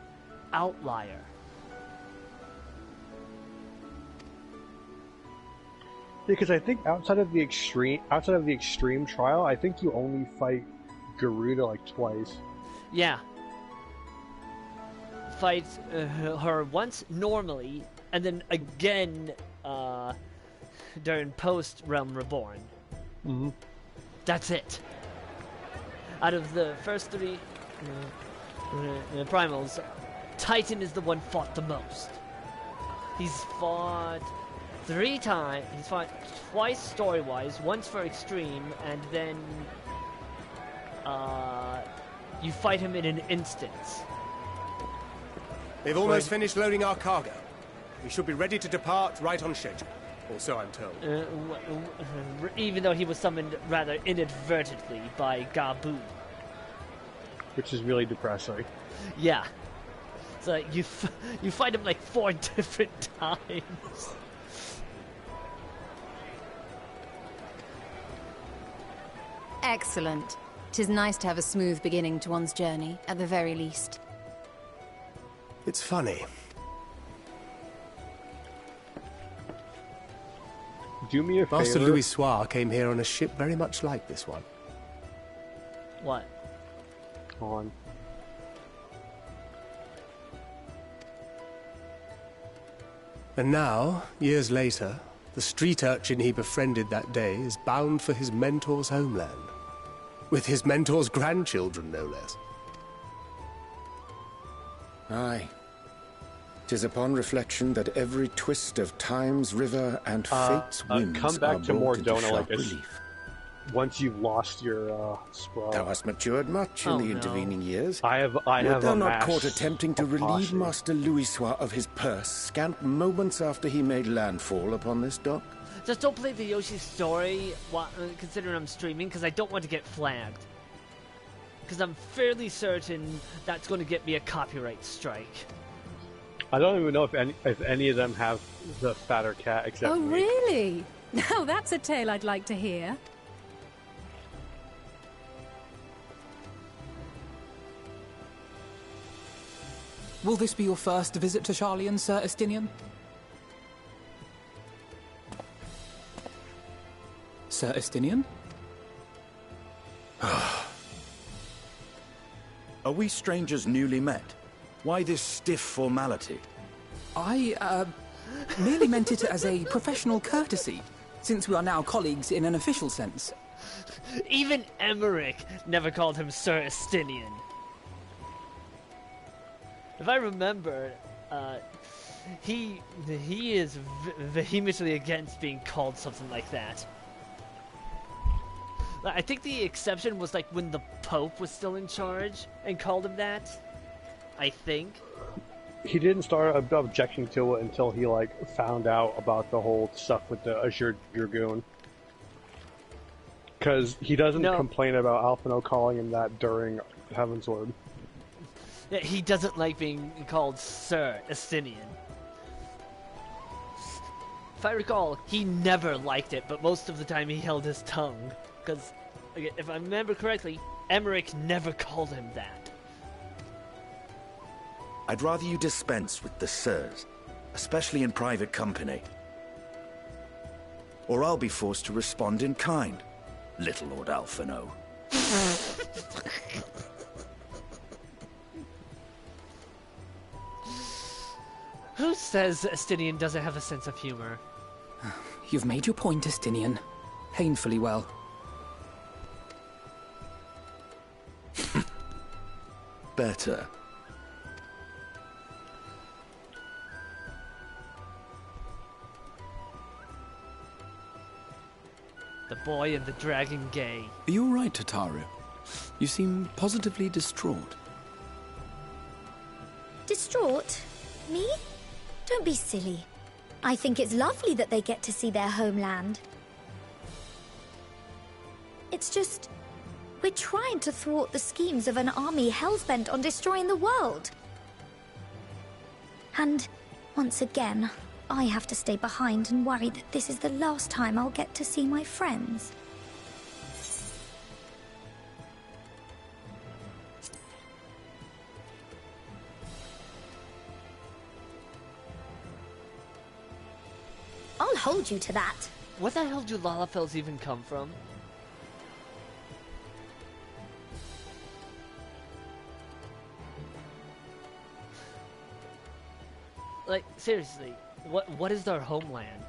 outlier. Because I think outside of the extreme trial, I think you only fight Garuda like twice. Yeah. Fight her once normally, and then again during post Realm Reborn. Mm-hmm. That's it. Out of the first 3 primals, Titan is the one fought the most. He's fought 3 times. He's fought twice story-wise, once for extreme, and then you fight him in an instance. They've almost finished loading our cargo. We should be ready to depart right on schedule. Or so I'm told. Even though he was summoned rather inadvertently by Gabu. Which is really depressing. Yeah. So you fight him like 4 different times. Excellent. 'Tis nice to have a smooth beginning to one's journey, at the very least. It's funny. Do me a favor. Master Louis Soir came here on a ship very much like this one. What? On. And now, years later, the street urchin he befriended that day is bound for his mentor's homeland. With his mentor's grandchildren, no less. Aye. 'Tis upon reflection that every twist of time's river and fate's winds come back are to brought into Mordona sharp like relief. Once you've lost your sprawl. Thou hast matured much in the intervening years. I have Wert thou not amassed caught attempting to a relieve posse. Master Louisois of his purse scant moments after he made landfall upon this dock? Just don't play the Yoshi story considering I'm streaming, because I don't want to get flagged. Because I'm fairly certain that's going to get me a copyright strike. I don't even know if any of them have the fatter cat except Oh, me. really? Now that's a tale I'd like to hear. Will this be your first visit to Sharlayan, Sir Estinian? Sir Estinian? Are we strangers newly met? Why this stiff formality? I, merely meant it as a professional courtesy, since we are now colleagues in an official sense. Even Emmerich never called him Sir Estinian. If I remember, he is vehemently against being called something like that. I think the exception was like when the Pope was still in charge and called him that. I think. He didn't start objecting to it until he found out about the whole stuff with the Azure Dragoon. Because he doesn't No. complain about Alphino calling him that during Heavensward. Yeah, he doesn't like being called Sir Estinian. If I recall, he never liked it, but most of the time he held his tongue. Because, if I remember correctly, Emmerich never called him that. I'd rather you dispense with the sirs, especially in private company. Or I'll be forced to respond in kind, little Lord Alphino. Who says Estinian doesn't have a sense of humor? You've made your point, Estinian. Painfully well. Better. The boy and the dragon gay. Are you all right, Tataru? You seem positively distraught. Distraught? Me? Don't be silly. I think it's lovely that they get to see their homeland. It's just... we're trying to thwart the schemes of an army hell-bent on destroying the world. And, once again, I have to stay behind and worry that this is the last time I'll get to see my friends. I'll hold you to that. What the hell do Lalafels even come from? Like, seriously, what is their homeland?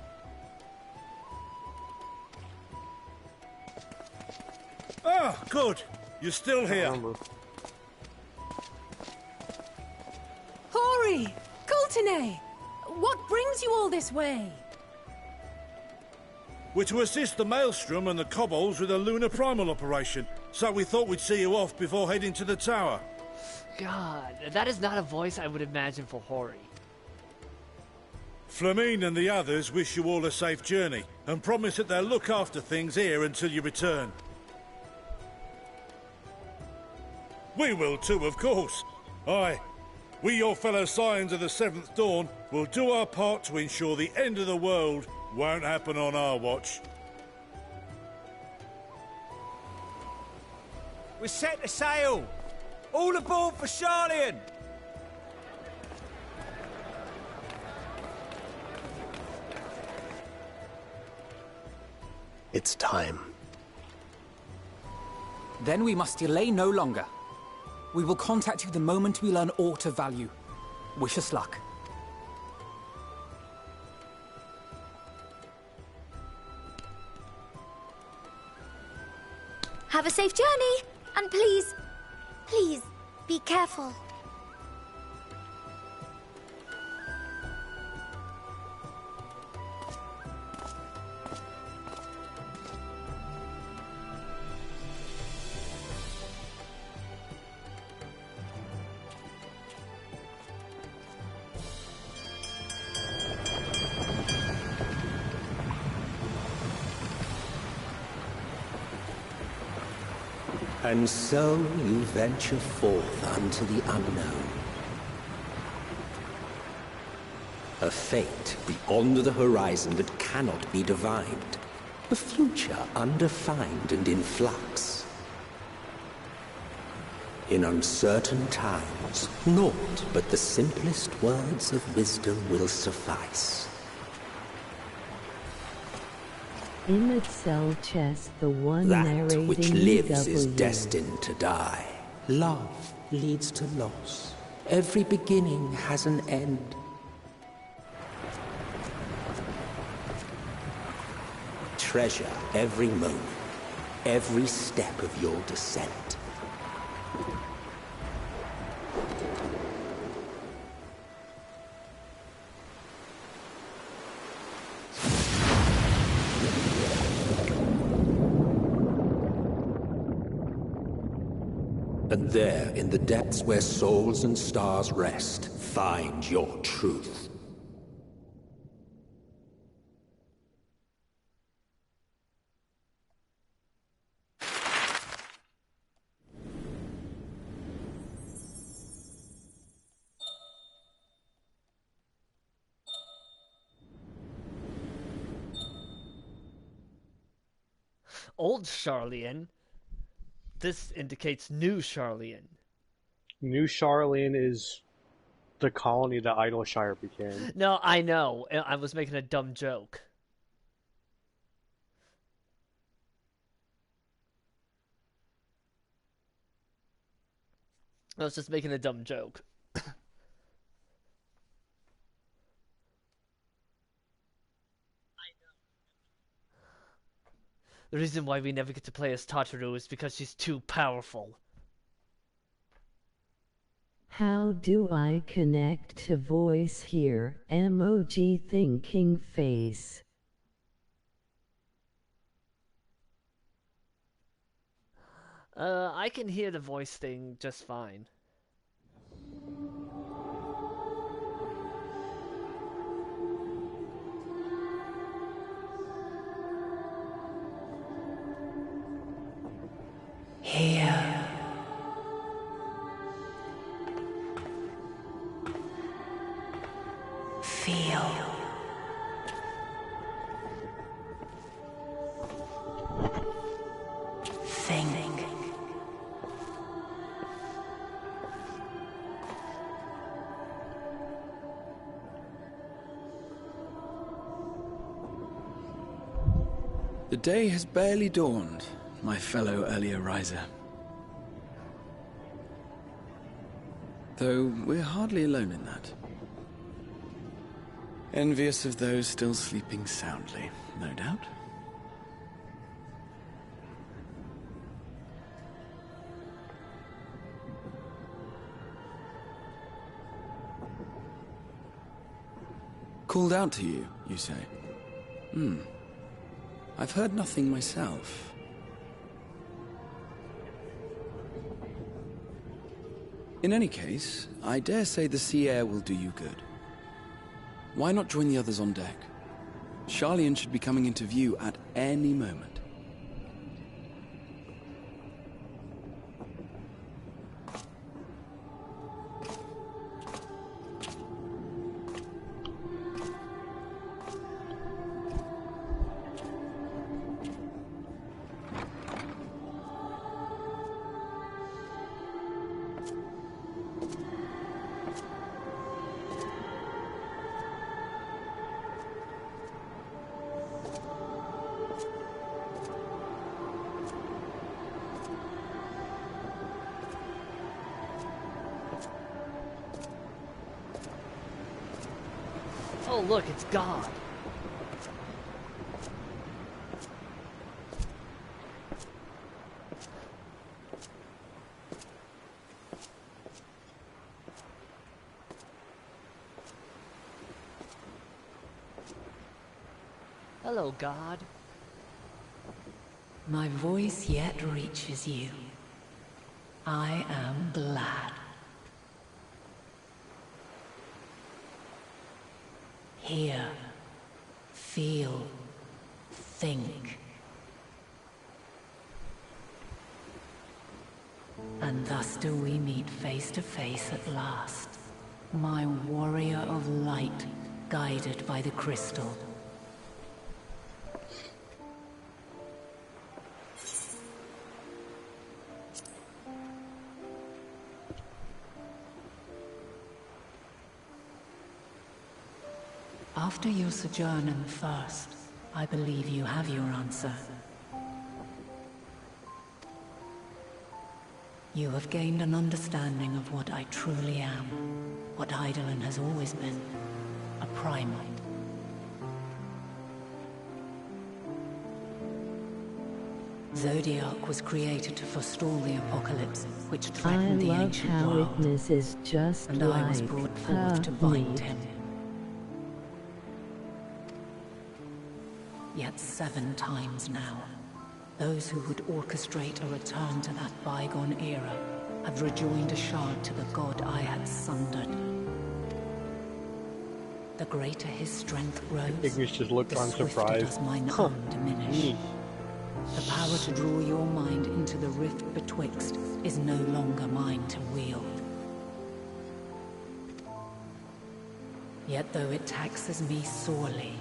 Ah, good. You're still here. Hori! Coulternay! What brings you all this way? We're to assist the Maelstrom and the Kobolds with a lunar primal operation, so we thought we'd see you off before heading to the tower. God, that is not a voice I would imagine for Hori. Flamine and the others wish you all a safe journey, and promise that they'll look after things here until you return. We will too, of course. Aye, we, your fellow Scions of the Seventh Dawn, will do our part to ensure the end of the world won't happen on our watch. We're set to sail! All aboard for Sharlayan! It's time. Then we must delay no longer. We will contact you the moment we learn aught of value. Wish us luck. Have a safe journey, and please, please, be careful. And so you venture forth unto the unknown. A fate beyond the horizon that cannot be divined. A future undefined and in flux. In uncertain times, naught but the simplest words of wisdom will suffice. In its cell chest, the one That narrating which lives is W. destined to die. Love leads to loss. Every beginning has an end. Treasure every moment, every step of your descent. And there, in the depths where souls and stars rest, find your truth. old Sharlayan. This indicates new Sharlayan. New Sharlayan is the colony that Idleshire became. No, I know. I was making a dumb joke. I was just making a dumb joke. The reason why we never get to play as Tataru is because she's too powerful. How do I connect to voice here? Emoji thinking face. I can hear the voice thing just fine. Here. Feel. Think. The day has barely dawned, my fellow earlier riser. Though we're hardly alone in that. Envious of those still sleeping soundly, no doubt. Called out to you, you say? I've heard nothing myself. In any case, I dare say the sea air will do you good. Why not join the others on deck? Sharlayan should be coming into view at any moment. Oh, look, it's God. Hello, God. My voice yet reaches you. I am glad. Hear, feel, think. And thus do we meet face to face at last, my warrior of light, guided by the crystal. After your sojourn in the First, I believe you have your answer. You have gained an understanding of what I truly am, what Eidolon has always been, a primal. Zodiac was created to forestall the apocalypse, which threatened the ancient world. Witness is just and like I was brought forth to bind him. Yet 7 times now, those who would orchestrate a return to that bygone era have rejoined a shard to the god I had sundered. The greater his strength grows, Ignis just looked the swifter unsurprised. does mine arm diminish. The power to draw your mind into the rift betwixt is no longer mine to wield. Yet though it taxes me sorely,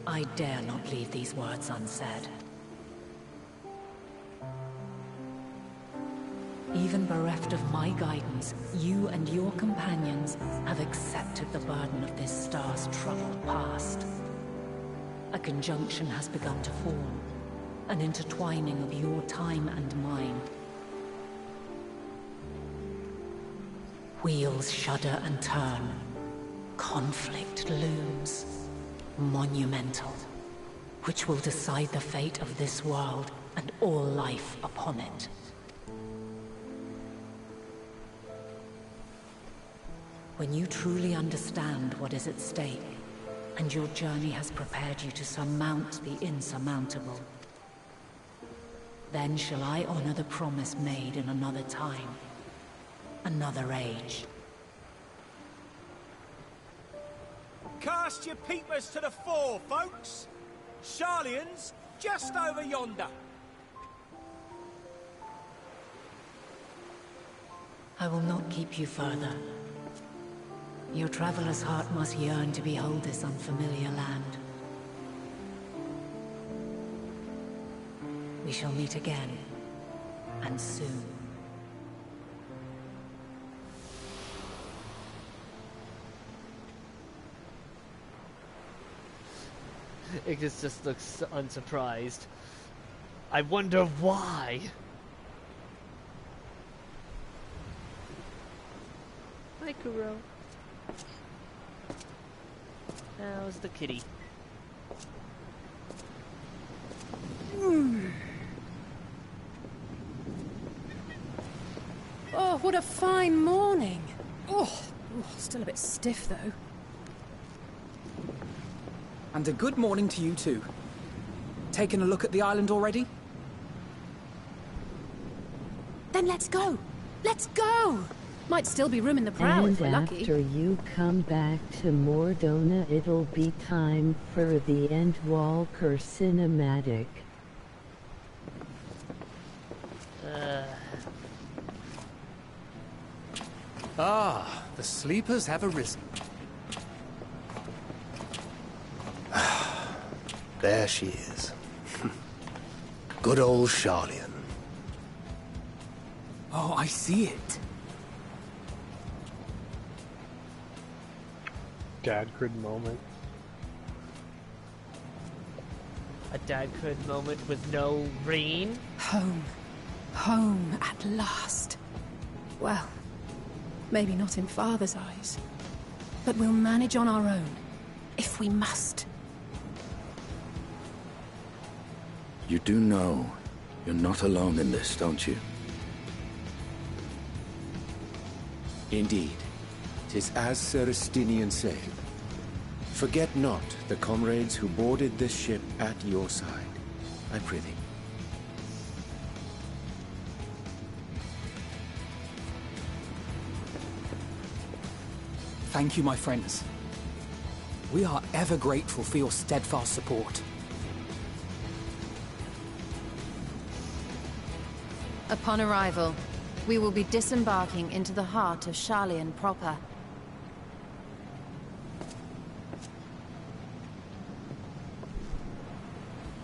I dare not leave these words unsaid. Even bereft of my guidance, you and your companions have accepted the burden of this star's troubled past. A conjunction has begun to form, an intertwining of your time and mine. Wheels shudder and turn. Conflict looms, monumental, which will decide the fate of this world and all life upon it. When you truly understand what is at stake, and your journey has prepared you to surmount the insurmountable, then shall I honor the promise made in another time, another age. Cast your peepers to the fore, folks! Sharlayan's just over yonder. I will not keep you further. Your traveler's heart must yearn to behold this unfamiliar land. We shall meet again, and soon. Ignis just looks unsurprised. I wonder why. Hi, Kuro. How's the kitty? Oh, what a fine morning. Oh, still a bit stiff though. And a good morning to you too. Taking a look at the island already? Then let's go. Let's go. Might still be room in the prow if we're lucky. After you come back to Mordona, it'll be time for the Endwalker cinematic. Ah, the sleepers have arisen. There she is. Good old Sharlayan. Oh, I see it. Dad-cred moment. A dad-cred moment with no rain? Home. Home at last. Well, maybe not in Father's eyes. But we'll manage on our own, if we must. You do know you're not alone in this, don't you? Indeed. 'Tis as Sir Estinian said. Forget not the comrades who boarded this ship at your side, I prithee. Thank you, my friends. We are ever grateful for your steadfast support. Upon arrival, we will be disembarking into the heart of Sharlayan proper.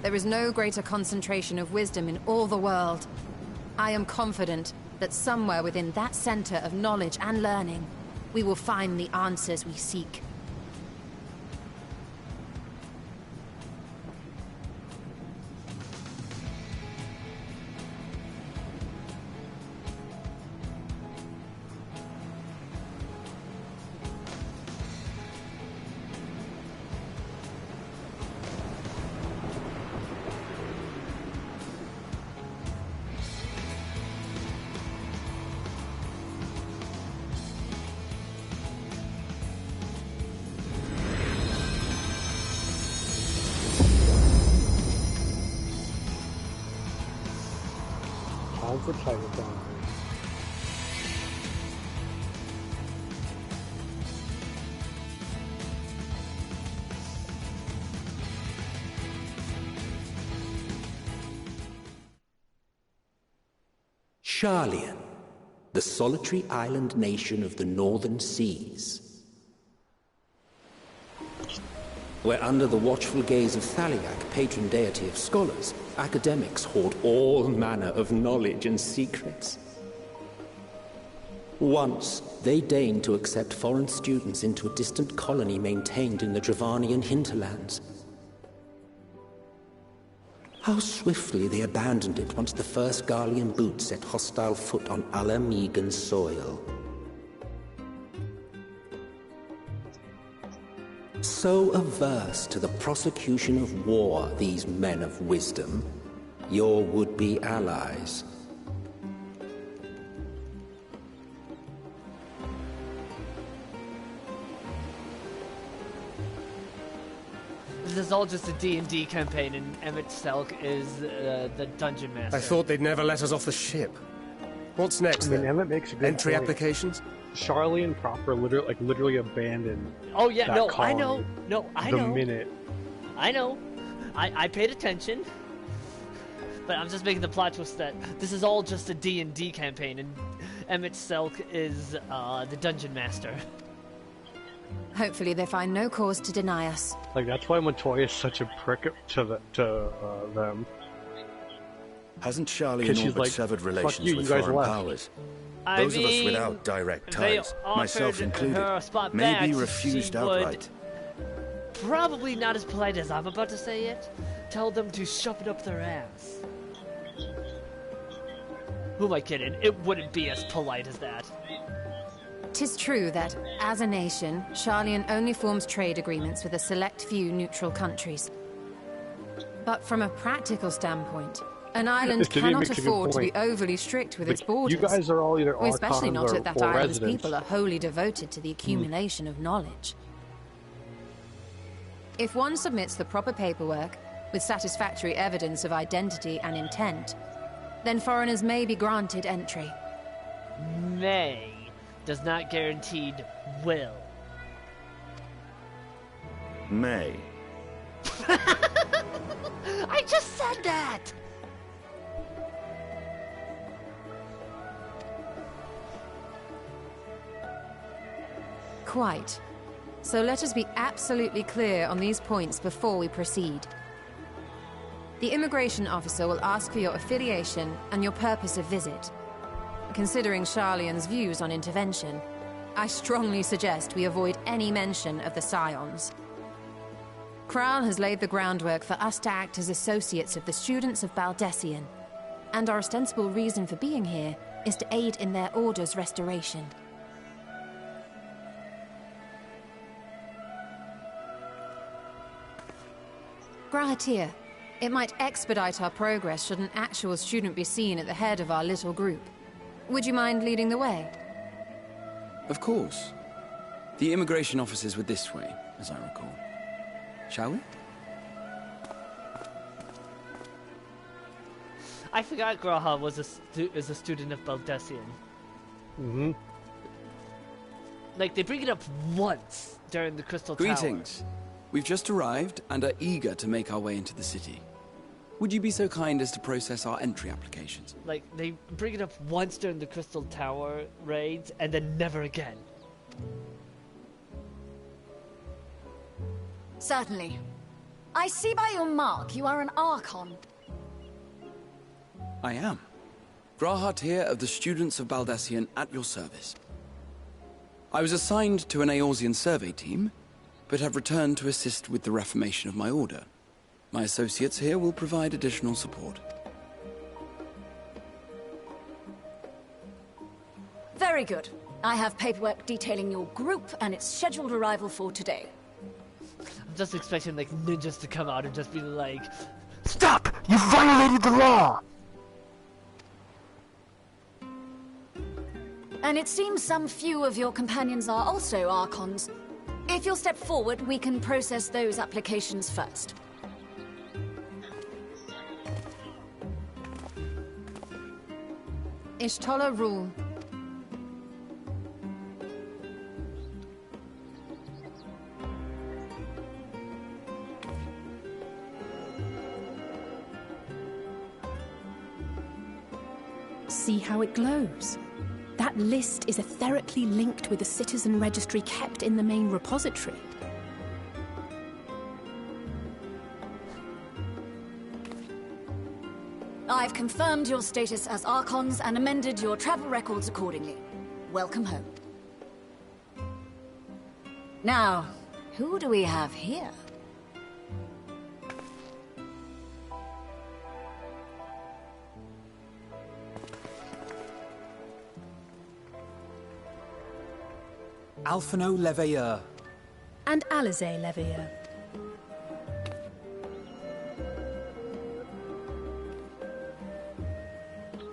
There is no greater concentration of wisdom in all the world. I am confident that somewhere within that center of knowledge and learning, we will find the answers we seek. Time for Tigerthon. Sharlayan, the solitary island nation of the northern seas. Where under the watchful gaze of Thaliak, patron deity of scholars, academics hoard all manner of knowledge and secrets. Once, they deigned to accept foreign students into a distant colony maintained in the Dravanian hinterlands. How swiftly they abandoned it once the first Garlean boot set hostile foot on Ala Megan's soil. So averse to the prosecution of war, these men of wisdom, your would-be allies. This is all just a D&D campaign, and Emmett Selk is the dungeon master. I thought they'd never let us off the ship. What's next, I mean, then? Emmett makes a good Entry point. applications? Charlian proper literally abandoned. Oh yeah, that no, colony I know. No, I the know. minute. I know. I paid attention. But I'm just making the plot twist that this is all just a D&D campaign, and Emmett Selk is the dungeon master. Hopefully they find no cause to deny us. Like, that's why Montoya is such a prick to them. Hasn't Charlie 'Cause and she's Orbit like, severed "Fuck relations you, with you guys foreign left." powers? I Those of us mean, without direct they ties, myself offered included, her a spot may back, be she refused would outright. Probably not as polite as I'm about to say it. Tell them to shove it up their ass. Who am I kidding? It wouldn't be as polite as that. 'Tis true that, as a nation, Charlian only forms trade agreements with a select few neutral countries. But from a practical standpoint, an island Vivian cannot makes a good afford to be point. overly strict with its Like, borders. you guys are all either Especially Archons not or- if that or island's residents. people are wholly devoted to the accumulation of knowledge. If one submits the proper paperwork, with satisfactory evidence of identity and intent, then foreigners may be granted entry. May does not guaranteed will. May. I just said that! Quite. So let us be absolutely clear on these points before we proceed. The immigration officer will ask for your affiliation and your purpose of visit. Considering Charlian's views on intervention, I strongly suggest we avoid any mention of the Scions. Kral has laid the groundwork for us to act as associates of the students of Baldessian, and our ostensible reason for being here is to aid in their order's restoration. Grahatir, it might expedite our progress should an actual student be seen at the head of our little group. Would you mind leading the way? Of course. The immigration officers were this way, as I recall. Shall we? I forgot Graha was is a student of Baldessian. Mm-hmm. Like, they bring it up once during the Crystal Tower. Greetings. We've just arrived and are eager to make our way into the city. Would you be so kind as to process our entry applications? Like, they bring it up once during the Crystal Tower raids, and then never again. Certainly. I see by your mark you are an Archon. I am. Grahat here of the Students of Baldessian at your service. I was assigned to an Eorzean survey team, but have returned to assist with the reformation of my order. My associates here will provide additional support. Very good. I have paperwork detailing your group and its scheduled arrival for today. I'm just expecting, like, ninjas to come out and just be like, "Stop! You violated the law!" And it seems some few of your companions are also Archons. If you'll step forward, we can process those applications first. Ishtola rule. See how it glows? That list is etherically linked with the citizen registry kept in the main repository. I've confirmed your status as Archons and amended your travel records accordingly. welcome home. Now, who do we have here? Alphino Leveilleur. And Alizé Leveilleur.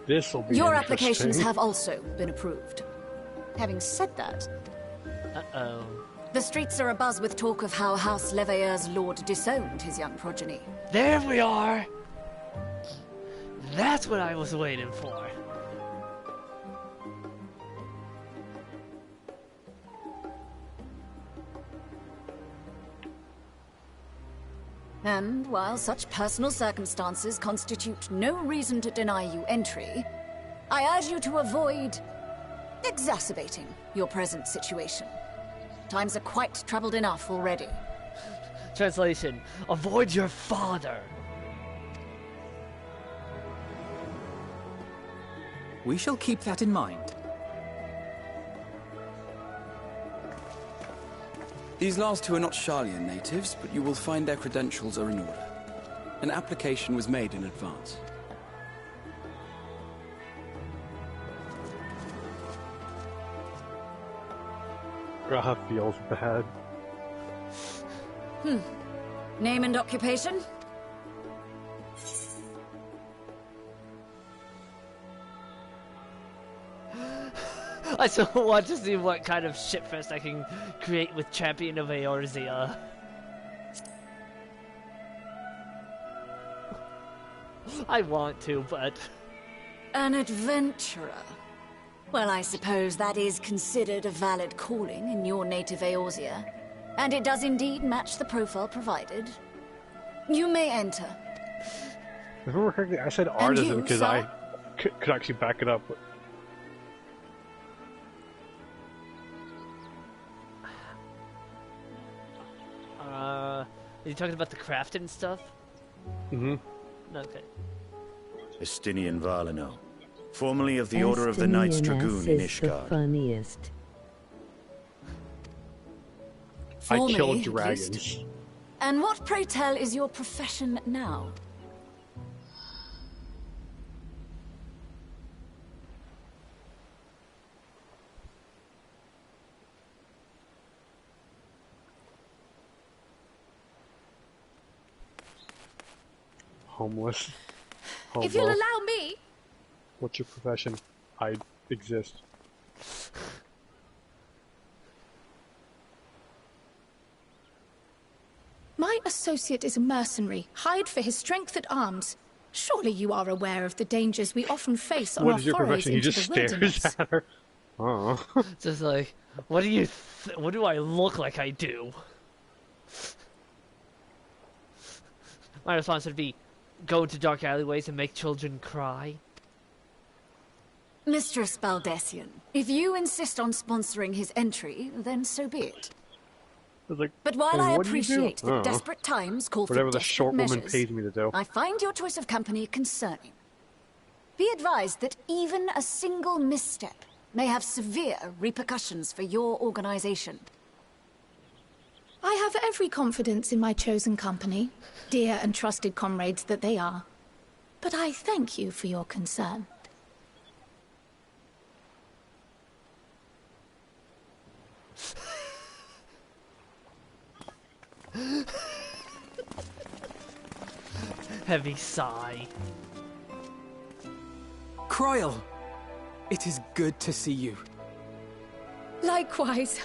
This'll be Your interesting. applications have also been approved. Having said that, Uh-oh. the streets are abuzz with talk of how House Leveilleur's lord disowned his young progeny. There we are! That's what I was waiting for. And while such personal circumstances constitute no reason to deny you entry, I urge you to avoid exacerbating your present situation. Times are quite troubled enough already. Translation: avoid your father. We shall keep that in mind. These last two are not Sharlayan natives, but you will find their credentials are in order. An application was made in advance. Graha feels bad. Name and occupation? I so want to see what kind of shitfest I can create with Champion of Eorzea. I want to, but... An adventurer. Well, I suppose that is considered a valid calling in your native Eorzea. And it does indeed match the profile provided. You may enter. If I remember correctly, I said artisan because I could actually back it up. Are you talking about the crafting stuff? Mm-hmm. Okay. Estinian Valino, formerly of the Order of the Knights Dragoon in Ishgard. The funniest. I Formerly, killed at dragons. least. And what, pray tell, is your profession now? Homeless. If you'll Hobo. allow me, What's your profession? I exist. my associate is a mercenary, hired for his strength at arms. Surely you are aware of the dangers we often face on What our is your forays profession? He into just the stares wilderness. at her. Oh. Just like, what do you what do I look like I do? My response would be, go into dark alleyways and make children cry. Mistress Baldessian, if you insist on sponsoring his entry, then so be it. Like, But while and I what do you do? appreciate that Oh. desperate times call Whatever for the desperate short woman measures, pays me to do. I find your choice of company concerning. Be advised that even a single misstep may have severe repercussions for your organization. I have every confidence in my chosen company, dear and trusted comrades that they are. But I thank you for your concern. Heavy sigh. Cryel, it is good to see you. Likewise.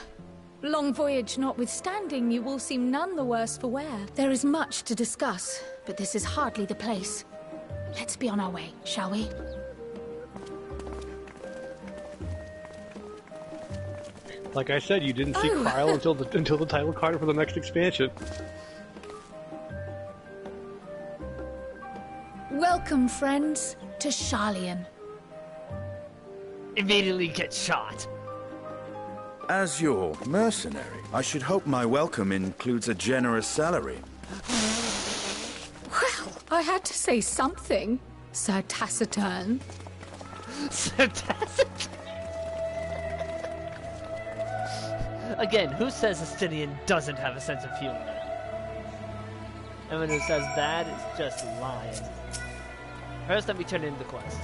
Long voyage notwithstanding, you will seem none the worse for wear. There is much to discuss, but this is hardly the place. Let's be on our way, shall we? Like I said, you didn't see Oh. Kryl until the title card for the next expansion. Welcome, friends, to Sharlayan. Immediately get shot. As your mercenary, I should hope my welcome includes a generous salary. Well, I had to say something, Sir Taciturn. Sir Taciturn? Again, who says Estinian doesn't have a sense of humor? Anyone who says that is just lying. First, let me turn in the quest.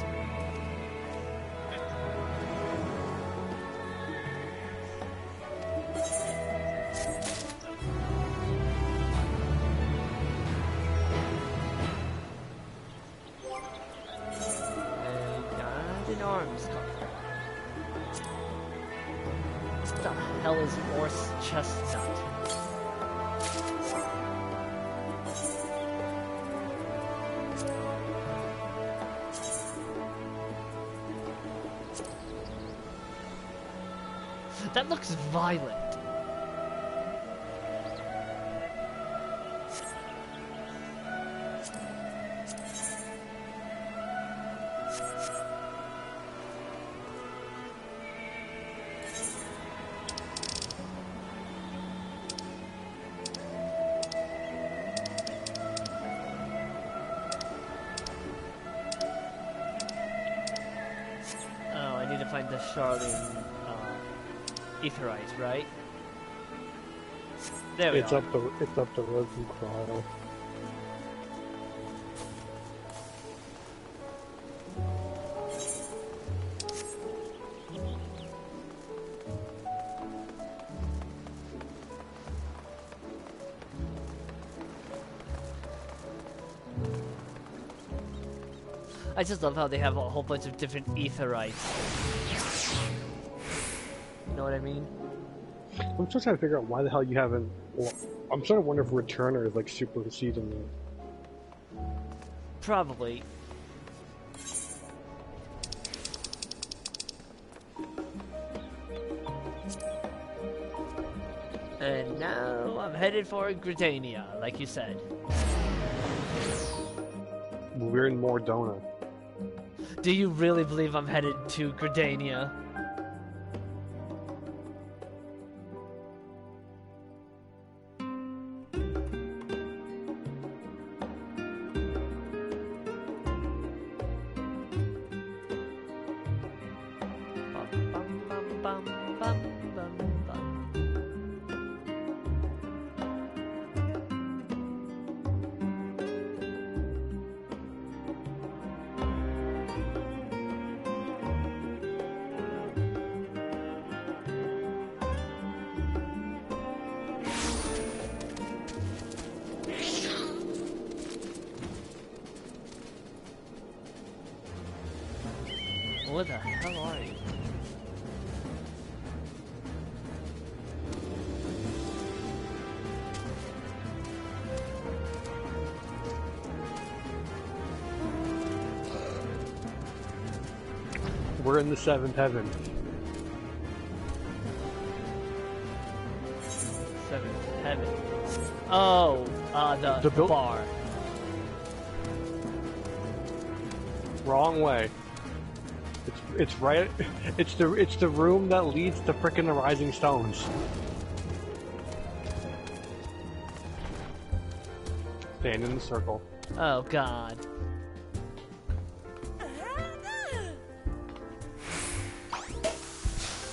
And an arms cover. What the hell is horse chestnut? That looks violent. Oh, I need to find the Charlene Aetheryte, right? There we are. It's up the Rosenclaw. I just love how they have a whole bunch of different Aetherites. You know what I mean? I'm still trying to figure out why the hell you haven't. Well, I'm starting to wonder if Returner is like superseding it. Probably. And now I'm headed for Gridania, like you said. We're in Mordona. Do you really believe I'm headed to Gridania? What the hell are you? We're in the seventh heaven. Seventh heaven. Oh, the bar. Wrong way. It's right. It's the room that leads to frickin' the Rising Stones. Stand in the circle. Oh God.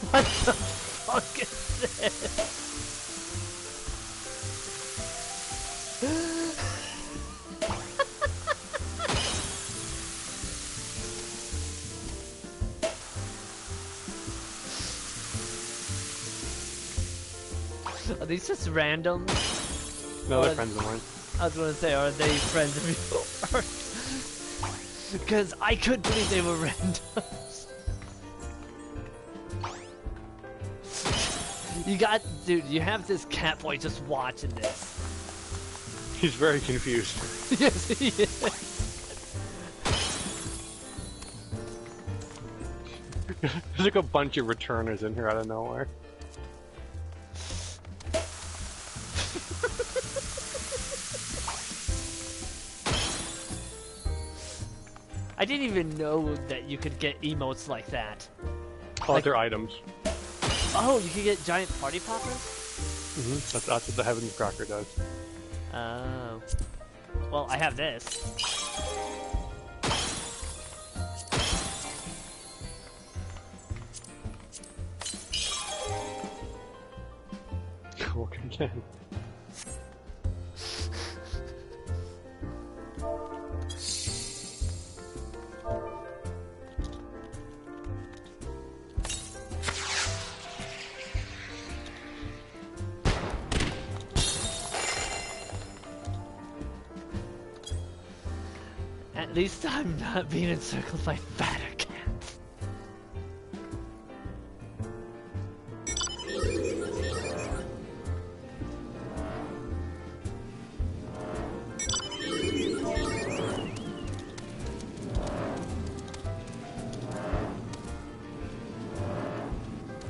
What the fuck is this? Are these just random? No, they're friends of mine. I was gonna say, are they friends of yours? Because I couldn't believe they were randoms. You got, dude, you have this cat boy just watching this. He's very confused. Yes, he is. There's like a bunch of returners in here out of nowhere. I didn't even know that you could get emotes like that. Oh, like, they're items. Oh, you can get giant party poppers? Mm-hmm. That's what the Heaven's Cracker does. Oh. Well, I have this. again. At least I'm not being encircled by fatter cats.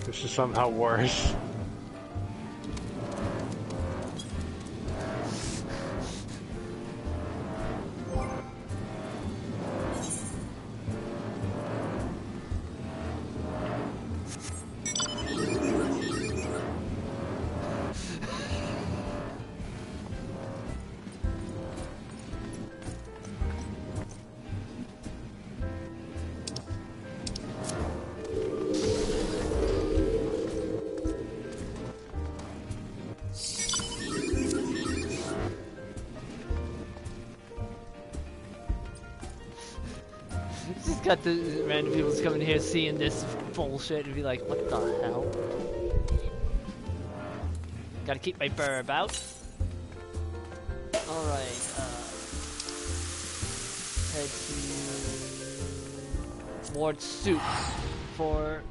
This is somehow worse. Just got the random people coming here seeing this bullshit and be like, what the hell? Gotta keep my burr about. Alright, head to Ward's suit for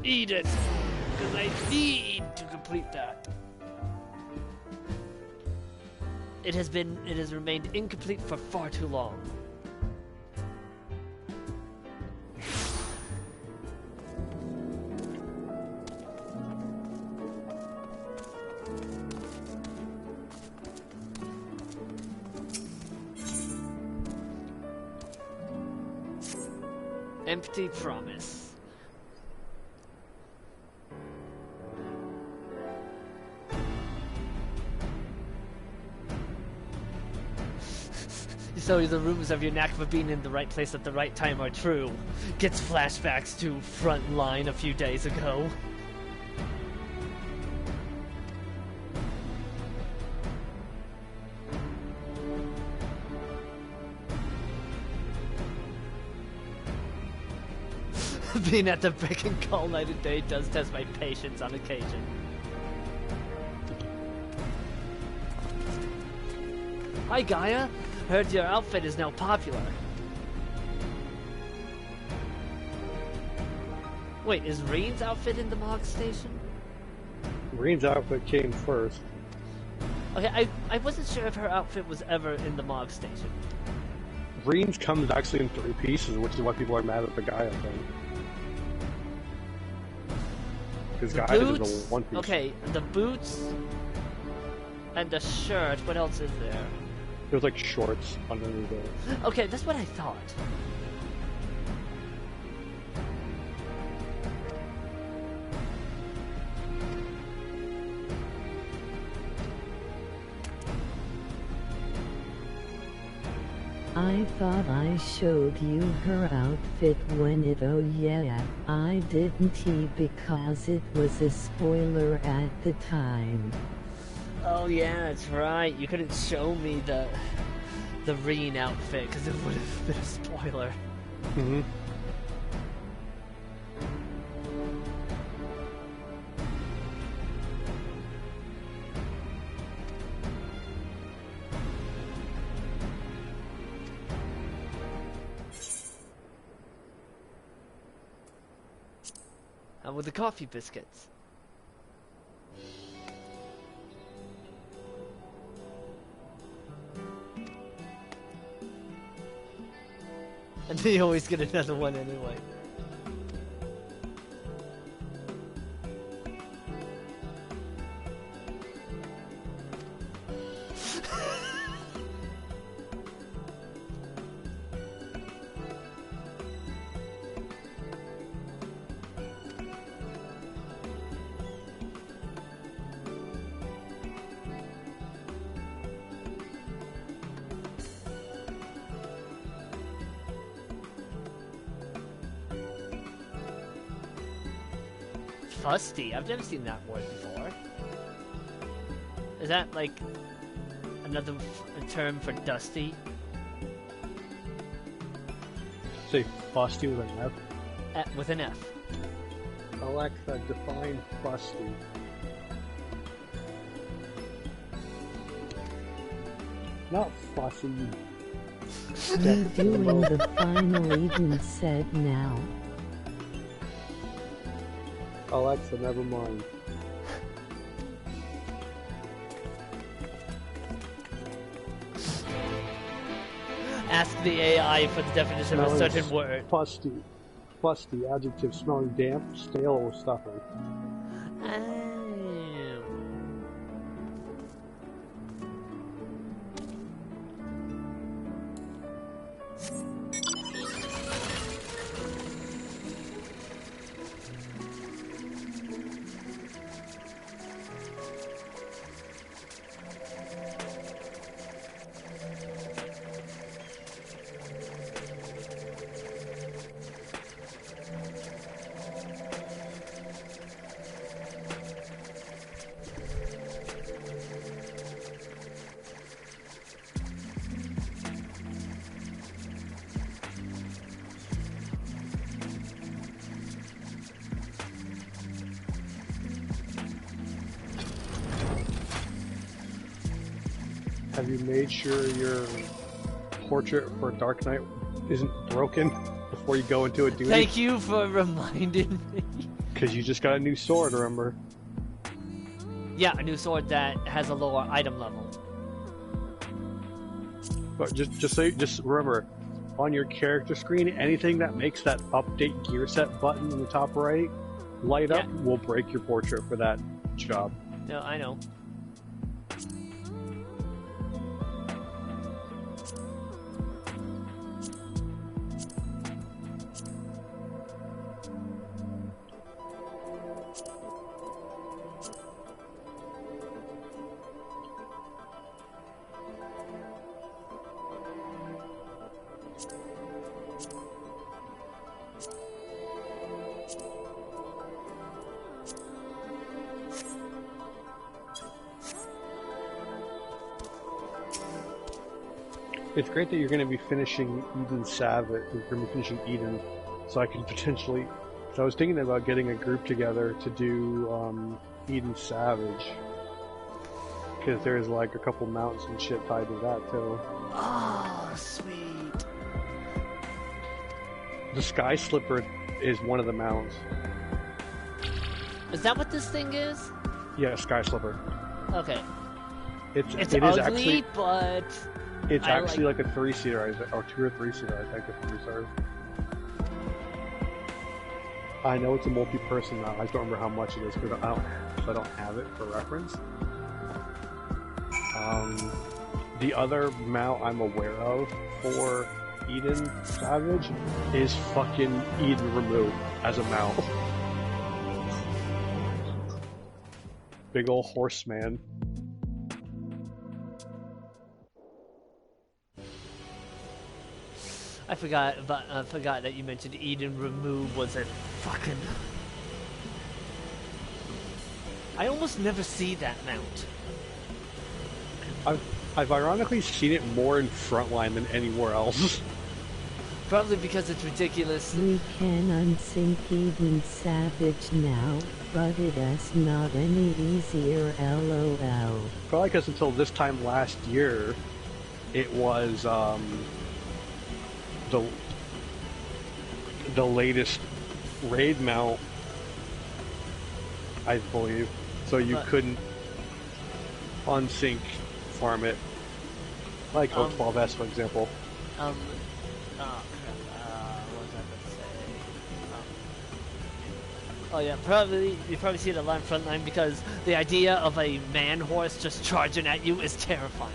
Edith, because I need to complete that. It has remained incomplete for far too long. Empty promise. So the rumors of your knack for being in the right place at the right time are true. Gets flashbacks to front line a few days ago. Being at the beck and call night and day does test my patience on occasion. Hi Gaia! Heard your outfit is now popular. Wait, is Reen's outfit in the Mog Station? Reen's outfit came first. Okay, I wasn't sure if her outfit was ever in the Mog Station. Reen's comes actually in 3 pieces, which is why people are mad at the Gaia thing. Because Gaia is a 1 piece. Okay, the boots and the shirt. What else is there? There's like shorts underneath it. Okay, that's what I thought. I thought I showed you her outfit when it, oh yeah, I didn't because it was a spoiler at the time. Oh yeah, that's right. You couldn't show me the Reen outfit because it would have been a spoiler. Mm-hmm. How with the coffee biscuits? And they always get another one anyway. Fusty. I've never seen that word before. Is that like another term for dusty? Say fusty with an F? With an F. Alexa, define fusty. Not fussy. Doing the final Eden said now. Alexa, never mind. Ask the AI for the definition of a certain word. Fusty. Fusty, adjective, smelling damp, stale, or stuffing. Have you made sure your portrait for Dark Knight isn't broken before you go into a duty? Thank you for reminding me. Because you just got a new sword, remember? Yeah, a new sword that has a lower item level. But just remember, on your character screen, anything that makes that update gear set button in the top right light up will break your portrait for that job. No, I know. It's great that you're going to be finishing Eden Savage. You're going to be finishing Eden, so I can potentially. So I was thinking about getting a group together to do Eden Savage, because there's like a couple mounts and shit tied to that too. Oh, sweet. The Sky Slipper is one of the mounts. Is that what this thing is? Yeah, Sky Slipper. Okay. It ugly, is actually, but it's actually like a 3-seater, or 2 or 3-seater, I think, if I'm reserved. I know it's a multi-person mount. I just don't remember how much it is because I don't have it for reference. The other mount I'm aware of for Eden Savage is fucking Eden Remove as a mount. Big ol' horseman. I forgot that you mentioned Eden Remove was a fucking. I almost never see that mount. I've ironically seen it more in Frontline than anywhere else. Probably because it's ridiculous. We can unsync Eden Savage now, but it is not any easier, LOL. Probably because until this time last year, it was the latest raid mount, I believe. So you couldn't unsync farm it, like O12S, for example. Oh crap, what was I going to say? Oh yeah, you probably see it a lot in Frontline because the idea of a man horse just charging at you is terrifying.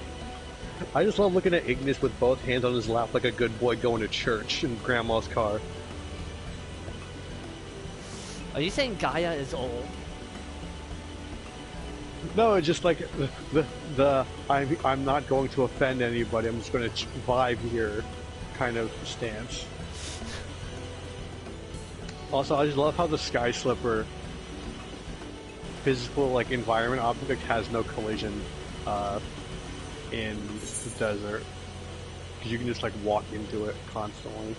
I just love looking at Ignis with both hands on his lap like a good boy going to church in Grandma's car. Are you saying Gaia is old? No, it's just like I'm not going to offend anybody, I'm just going to vibe here kind of stance. Also, I just love how the Sky Slipper physical like environment object has no collision in the desert because you can just like walk into it constantly.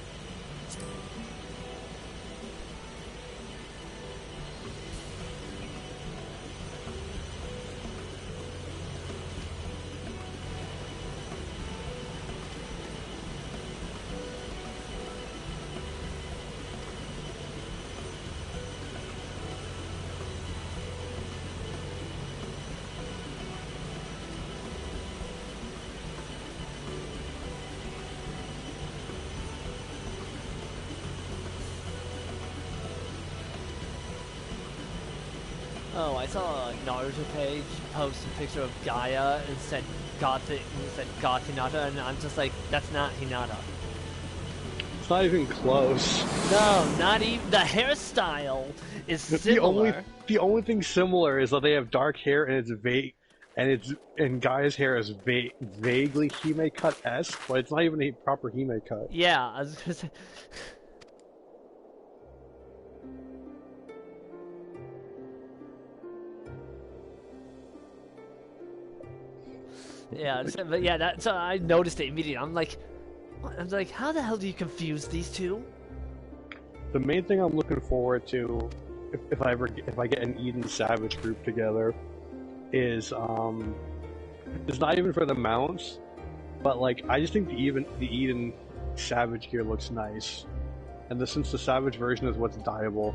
Oh, I saw a Naruto page post a picture of Gaia and said God Hinata, and I'm just like, that's not Hinata. It's not even close. No, not even. The hairstyle is similar. The only thing similar is that they have dark hair and it's vague, and Gaia's hair is vaguely Hime cut-esque, but it's not even a proper Hime cut. Yeah, I was gonna say. Yeah, but yeah, so I noticed it immediately. I'm like, how the hell do you confuse these two? The main thing I'm looking forward to, if I get an Eden Savage group together, is it's not even for the mounts, but like I just think the Eden Savage gear looks nice, and since the Savage version is what's dyeable.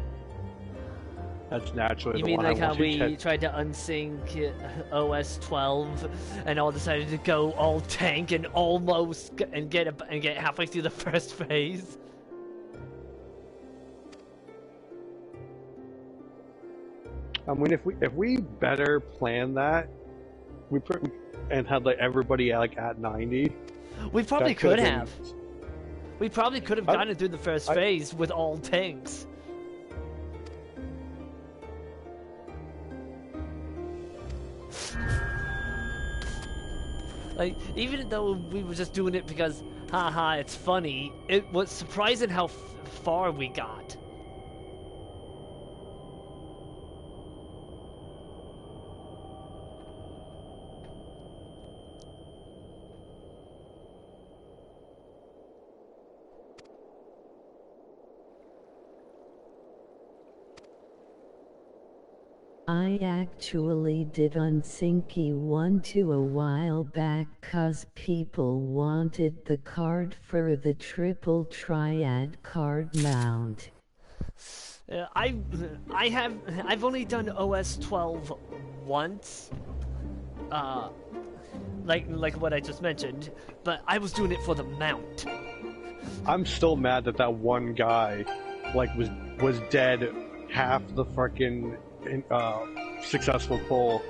That's naturally You the mean one like I how want we tried to unsync OS 12 and all decided to go all tank and almost get halfway through the first phase? I mean, if we better plan that, and had like everybody like at 90, we probably could have. We probably could have gotten through the first phase with all tanks. Like, even though we were just doing it because, haha, it's funny, it was surprising how far we got. I actually did unsyncy 1-2 a while back cause people wanted the card for the triple triad card mount. I've only done OS 12 once, like what I just mentioned, but I was doing it for the mount. I'm still mad that one guy, like, was dead half the fucking successful pull.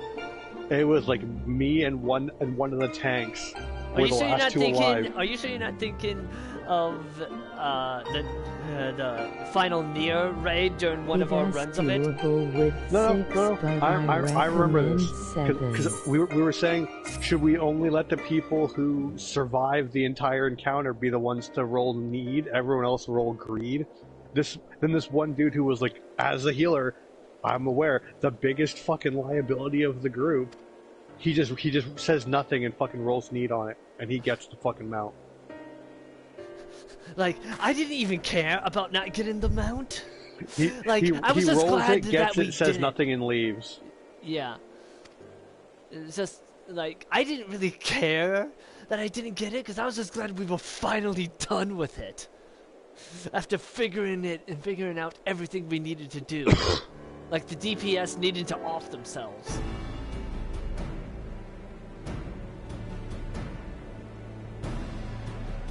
It was like me and one of the tanks. Are you sure you're not thinking of the final Nier raid during one of our runs of it? No. I remember this because we were saying, should we only let the people who survive the entire encounter be the ones to roll need? Everyone else roll greed. This one dude who was like, as a healer, I'm aware, the biggest fucking liability of the group. He just says nothing and fucking rolls need on it, and he gets the fucking mount. Like, I didn't even care about not getting the mount. I was just glad that we says nothing and leaves. Yeah. It's just, like, I didn't really care that I didn't get it, because I was just glad we were finally done with it. After figuring out everything we needed to do. Like, the DPS needed to off themselves.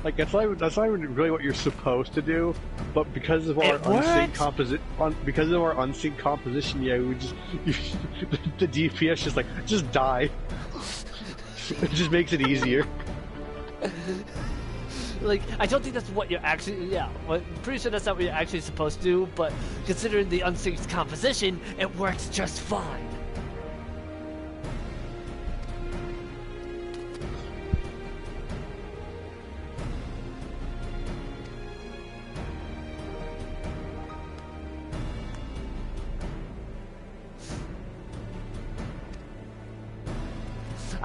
Like, that's not even really what you're supposed to do, but because of our unsynced composition, yeah, the DPS just die. It just makes it easier. Like, I don't think that's what you're actually, I'm pretty sure that's not what you're actually supposed to do, but considering the unsynced composition, it works just fine.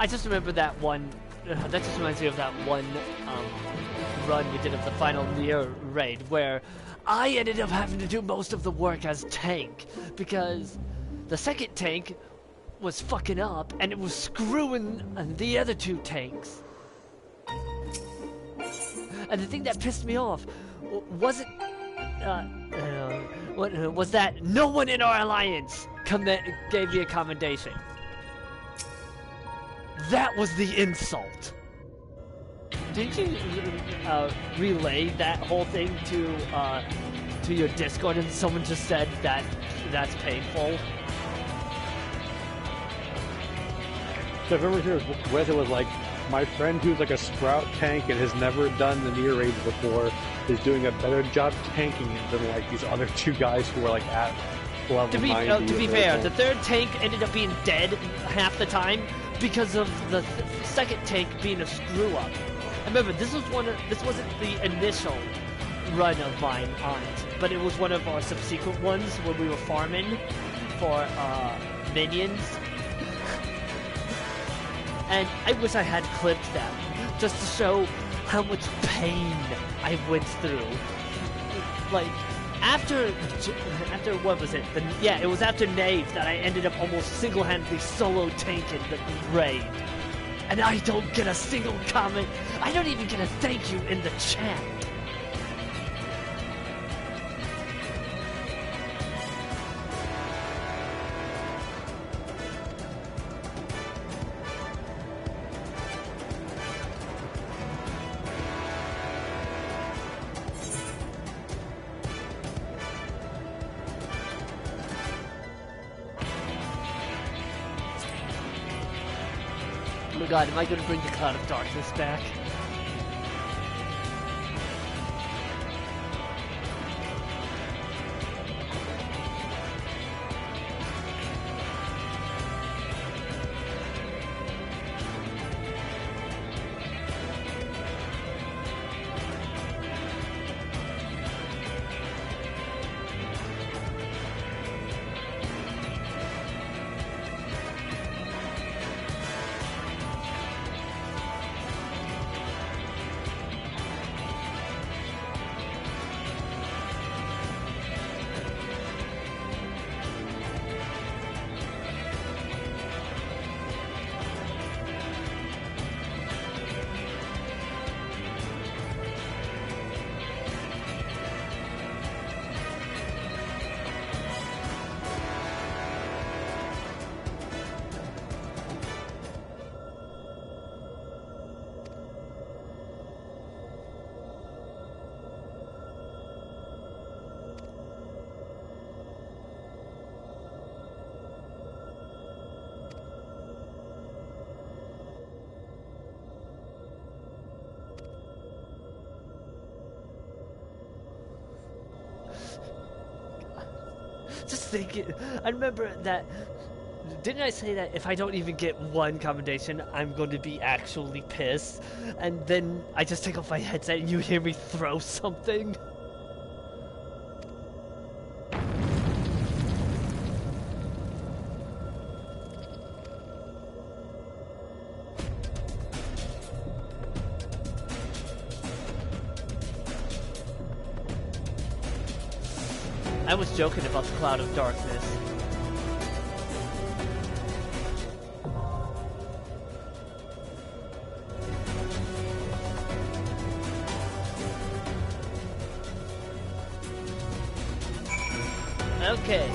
I just remember that one. That just reminds me of that one run we did of the final Nier raid, where I ended up having to do most of the work as tank because the second tank was fucking up and it was screwing the other two tanks. And the thing that pissed me off wasn't was that no one in our alliance gave me a commendation. That was the insult. Didn't you relay that whole thing to your Discord and someone just said that that's painful? So I remember whether it was like, my friend who's like a Sprout tank and has never done the Nier raids before is doing a better job tanking it than like these other two guys who were like at level 90. To be fair, the third tank ended up being dead half the time because of the second tank being a screw up. And remember, this wasn't the initial run of mine on it, but it was one of our subsequent ones when we were farming for minions. And I wish I had clipped them, just to show how much pain I went through. Like, after what was it? It was after Knave that I ended up almost single-handedly solo tanking the raid. And I don't get a single comment. I don't even get a thank you in the chat. Oh my god, am I gonna bring the Cloud of Darkness back? Just thinking, I remember that, didn't I say that if I don't even get one commendation, I'm going to be actually pissed? And then I just take off my headset and you hear me throw something? I was joking about the Cloud of Darkness. Okay.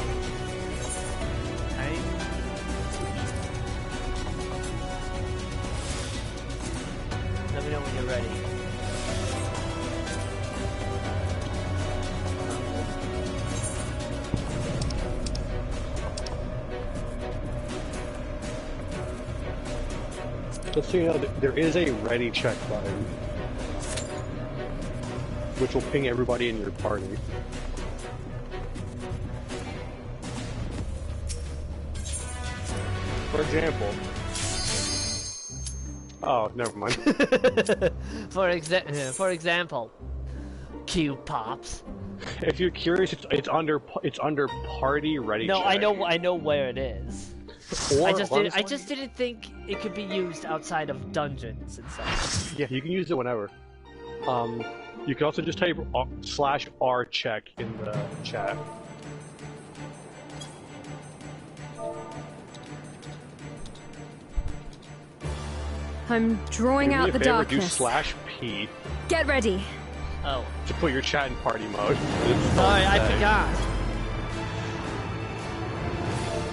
Let me know when you're ready. Just so you know, there is a ready check button, which will ping everybody in your party. For example... Oh, never mind. For example, Q pops. If you're curious, it's under party ready. No, check. I know where it is. Or I just didn't think it could be used outside of dungeons and such. Yeah, you can use it whenever. You can also just type /R check in the chat. I'm drawing out the darkness. Do /P. Get ready. Oh. To put your chat in party mode. Sorry, I forgot.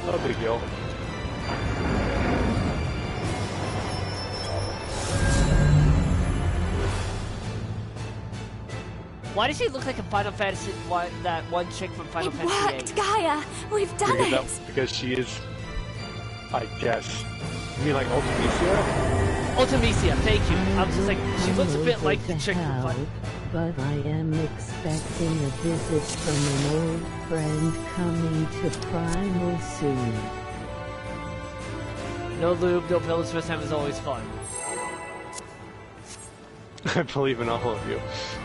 No big deal. Why does she look like a Final Fantasy that one chick from Final Fantasy VIII? Worked, Gaia! We've done it! Because she is, I guess. You mean like Ultimisia? Ultimisia, thank you. I was just like, she looks a bit like the chick from Final. But I am expecting a visit from an old friend coming to Primal soon. No lube, no pillows, first time is always fun. I believe in all of you.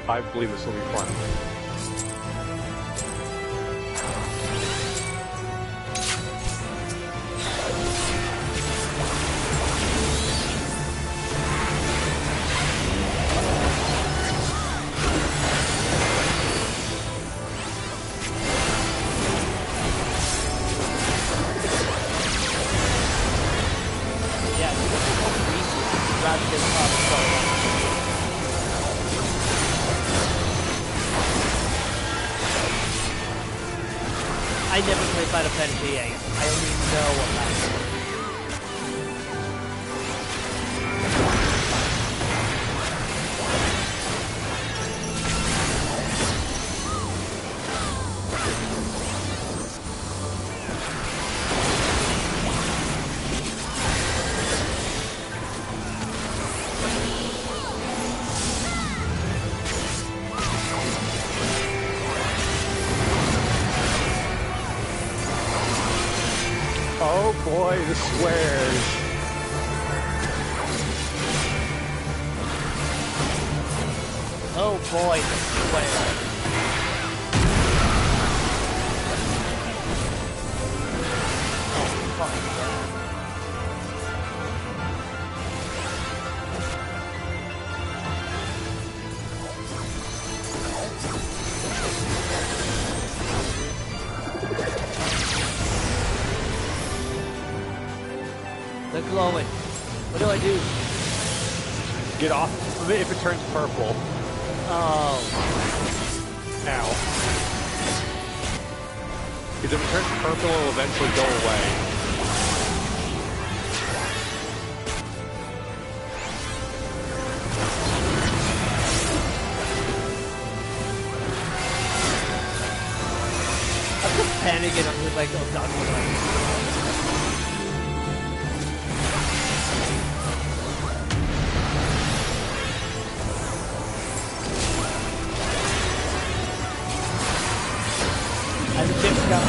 I believe this will be fun. I never played Final Fantasy VIII. I only know about it. Oh boy, the swears. Oh boy, the swears. Oh, fuck yeah. They're glowing. What do I do? Get off of it if it turns purple. Oh. Ow. Because if it turns purple, it'll eventually go away. I'm just panicking. I'm just like, oh god, what do I do? And the chips got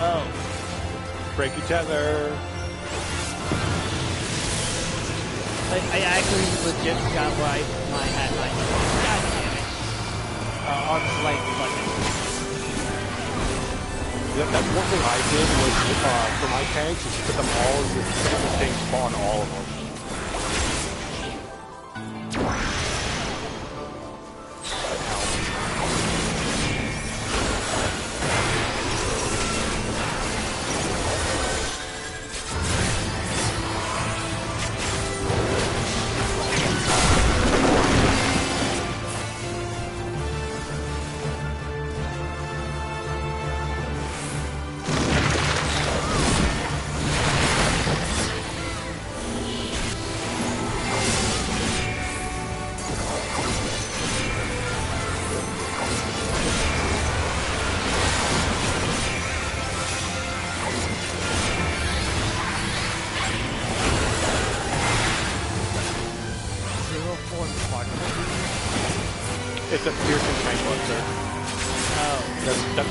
Oh. Break your tether. I actually legit got where my god damn it. Arm's length button. That's one thing I did was, for my tanks, is put them all as the same spawn, all of them. It's a piercing tank buster. Oh.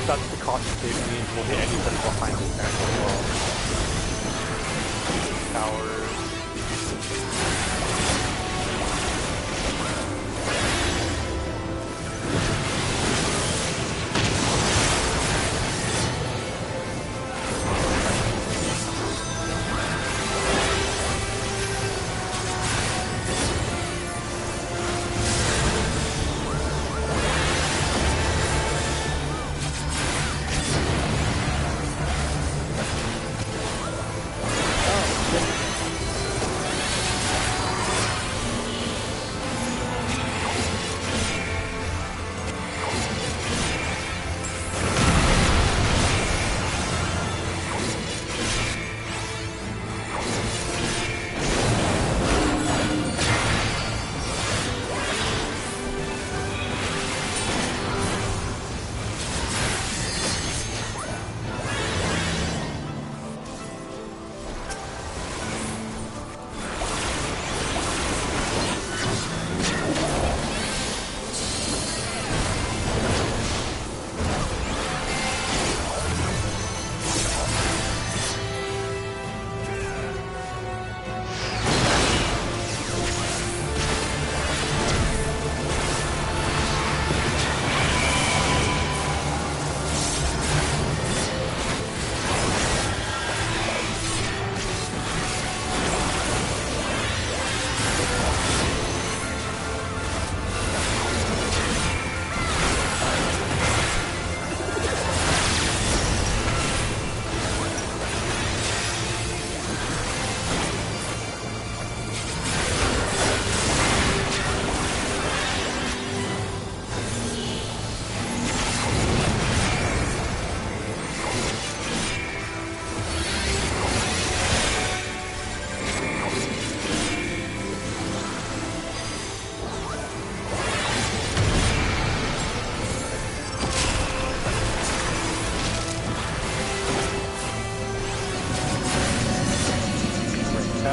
That's the cost save means we'll hit anybody behind the tank as well. Towers.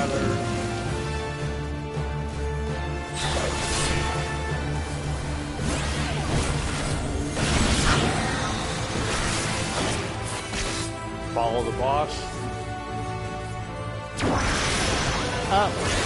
better. Follow the boss. Oh.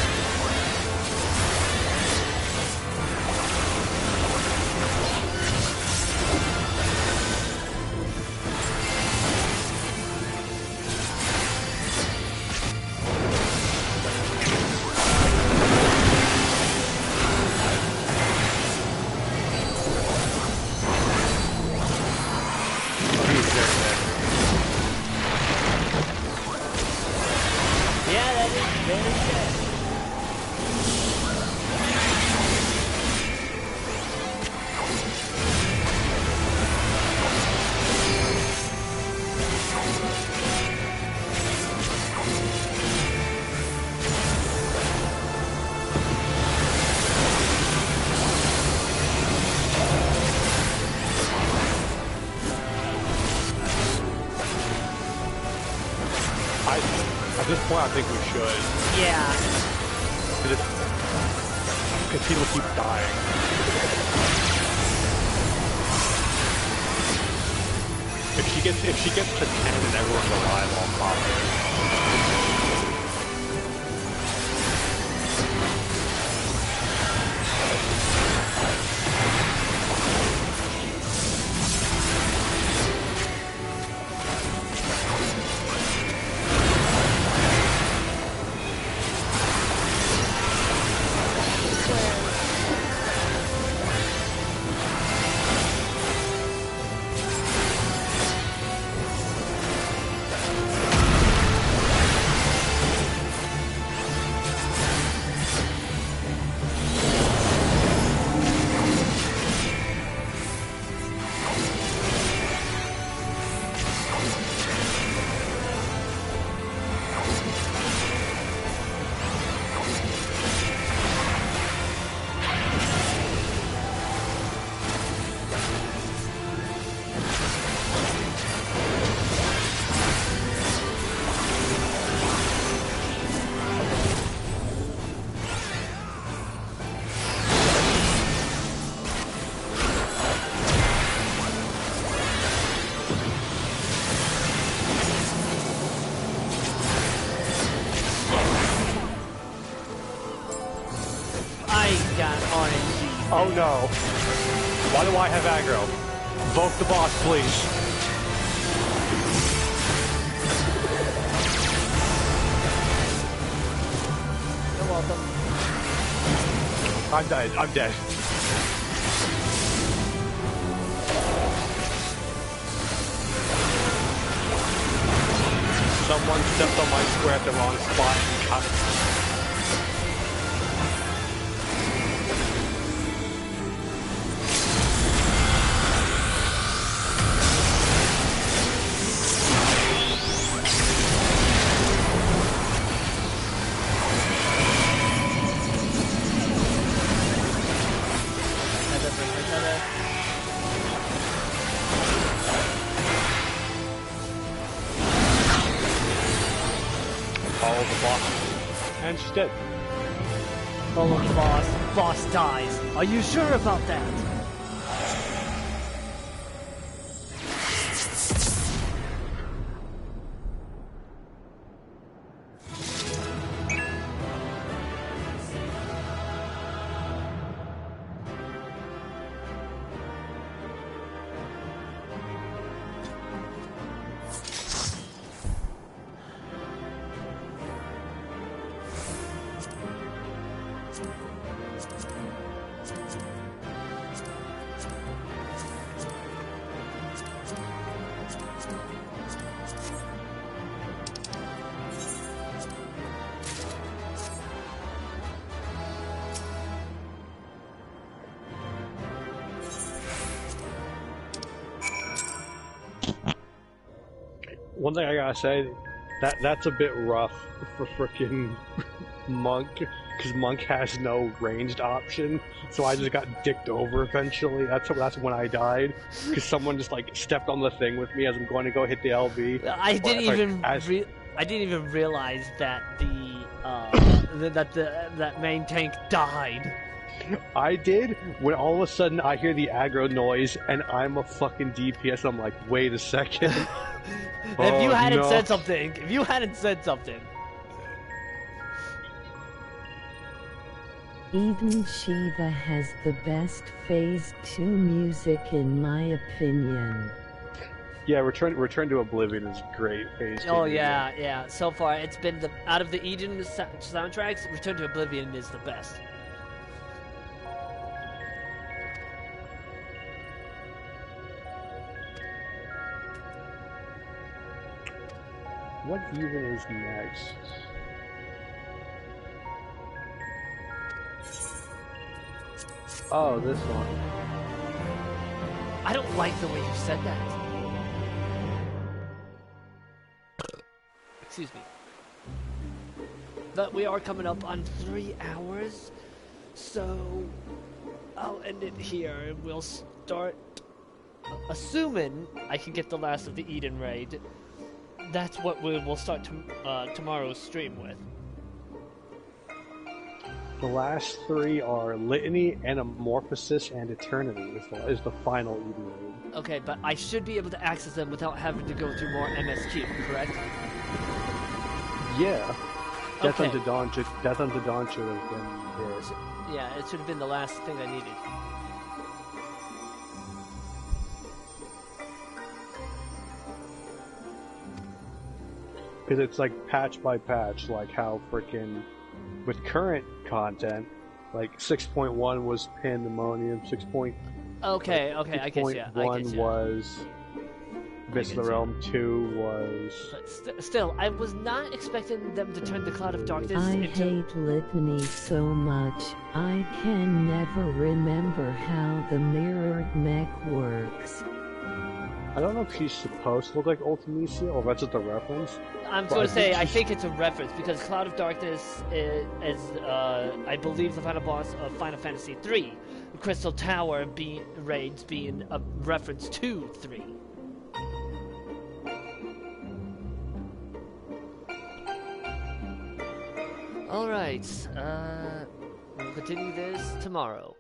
At this point, I think we should. Yeah. Because he will keep dying. If she gets to 10 and everyone's alive, I'll pop her. Oh no. Why do I have aggro? Invoke the boss, please. You're welcome. I'm dead. I'm dead. Someone stepped on my square at the wrong spot and cut it. And she's dead. Follow the boss. Boss dies. Are you sure about that? One thing I gotta say, that's a bit rough for frickin' Monk, because Monk has no ranged option, so I just got dicked over eventually. That's when I died, because someone just like stepped on the thing with me as I'm going to go hit the LB. I didn't even realize that that main tank died. I did when all of a sudden I hear the aggro noise and I'm a fucking DPS. I'm like, wait a second. If you hadn't said something, Eden Shiva has the best Phase 2 music in my opinion. Yeah, Return to Oblivion is great. Phase 2 Oh music. yeah. So far, it's been out of the Eden soundtracks, Return to Oblivion is the best. What even is next? Oh, this one. I don't like the way you said that. Excuse me. But we are coming up on 3 hours, so I'll end it here and we'll start, assuming I can get the last of the Eden raid. That's what we'll start tomorrow's stream with. The last 3 are Litany, Anamorphosis, and Eternity is the final Eden raid. Okay, but I should be able to access them without having to go through more MSQ, correct? Yeah. Death Okay. Unto Dawn should have been this. Yeah, it should have been the last thing I needed. Because it's like patch by patch, like how frickin' with current content, like 6.1 was Pandemonium, 6. Okay, I get you. 6.1 was Abyss of the Realm, 2 was... But still, I was not expecting them to turn the Cloud of Darkness I into... hate Litany so much, I can never remember how the mirrored mech works. I don't know if she's supposed to look like Ultimisia, or if that's just a reference. I'm going to say, I think it's a reference, because Cloud of Darkness is I believe, the final boss of Final Fantasy III. Crystal Tower raids being a reference to 3. Alright, we'll continue this tomorrow.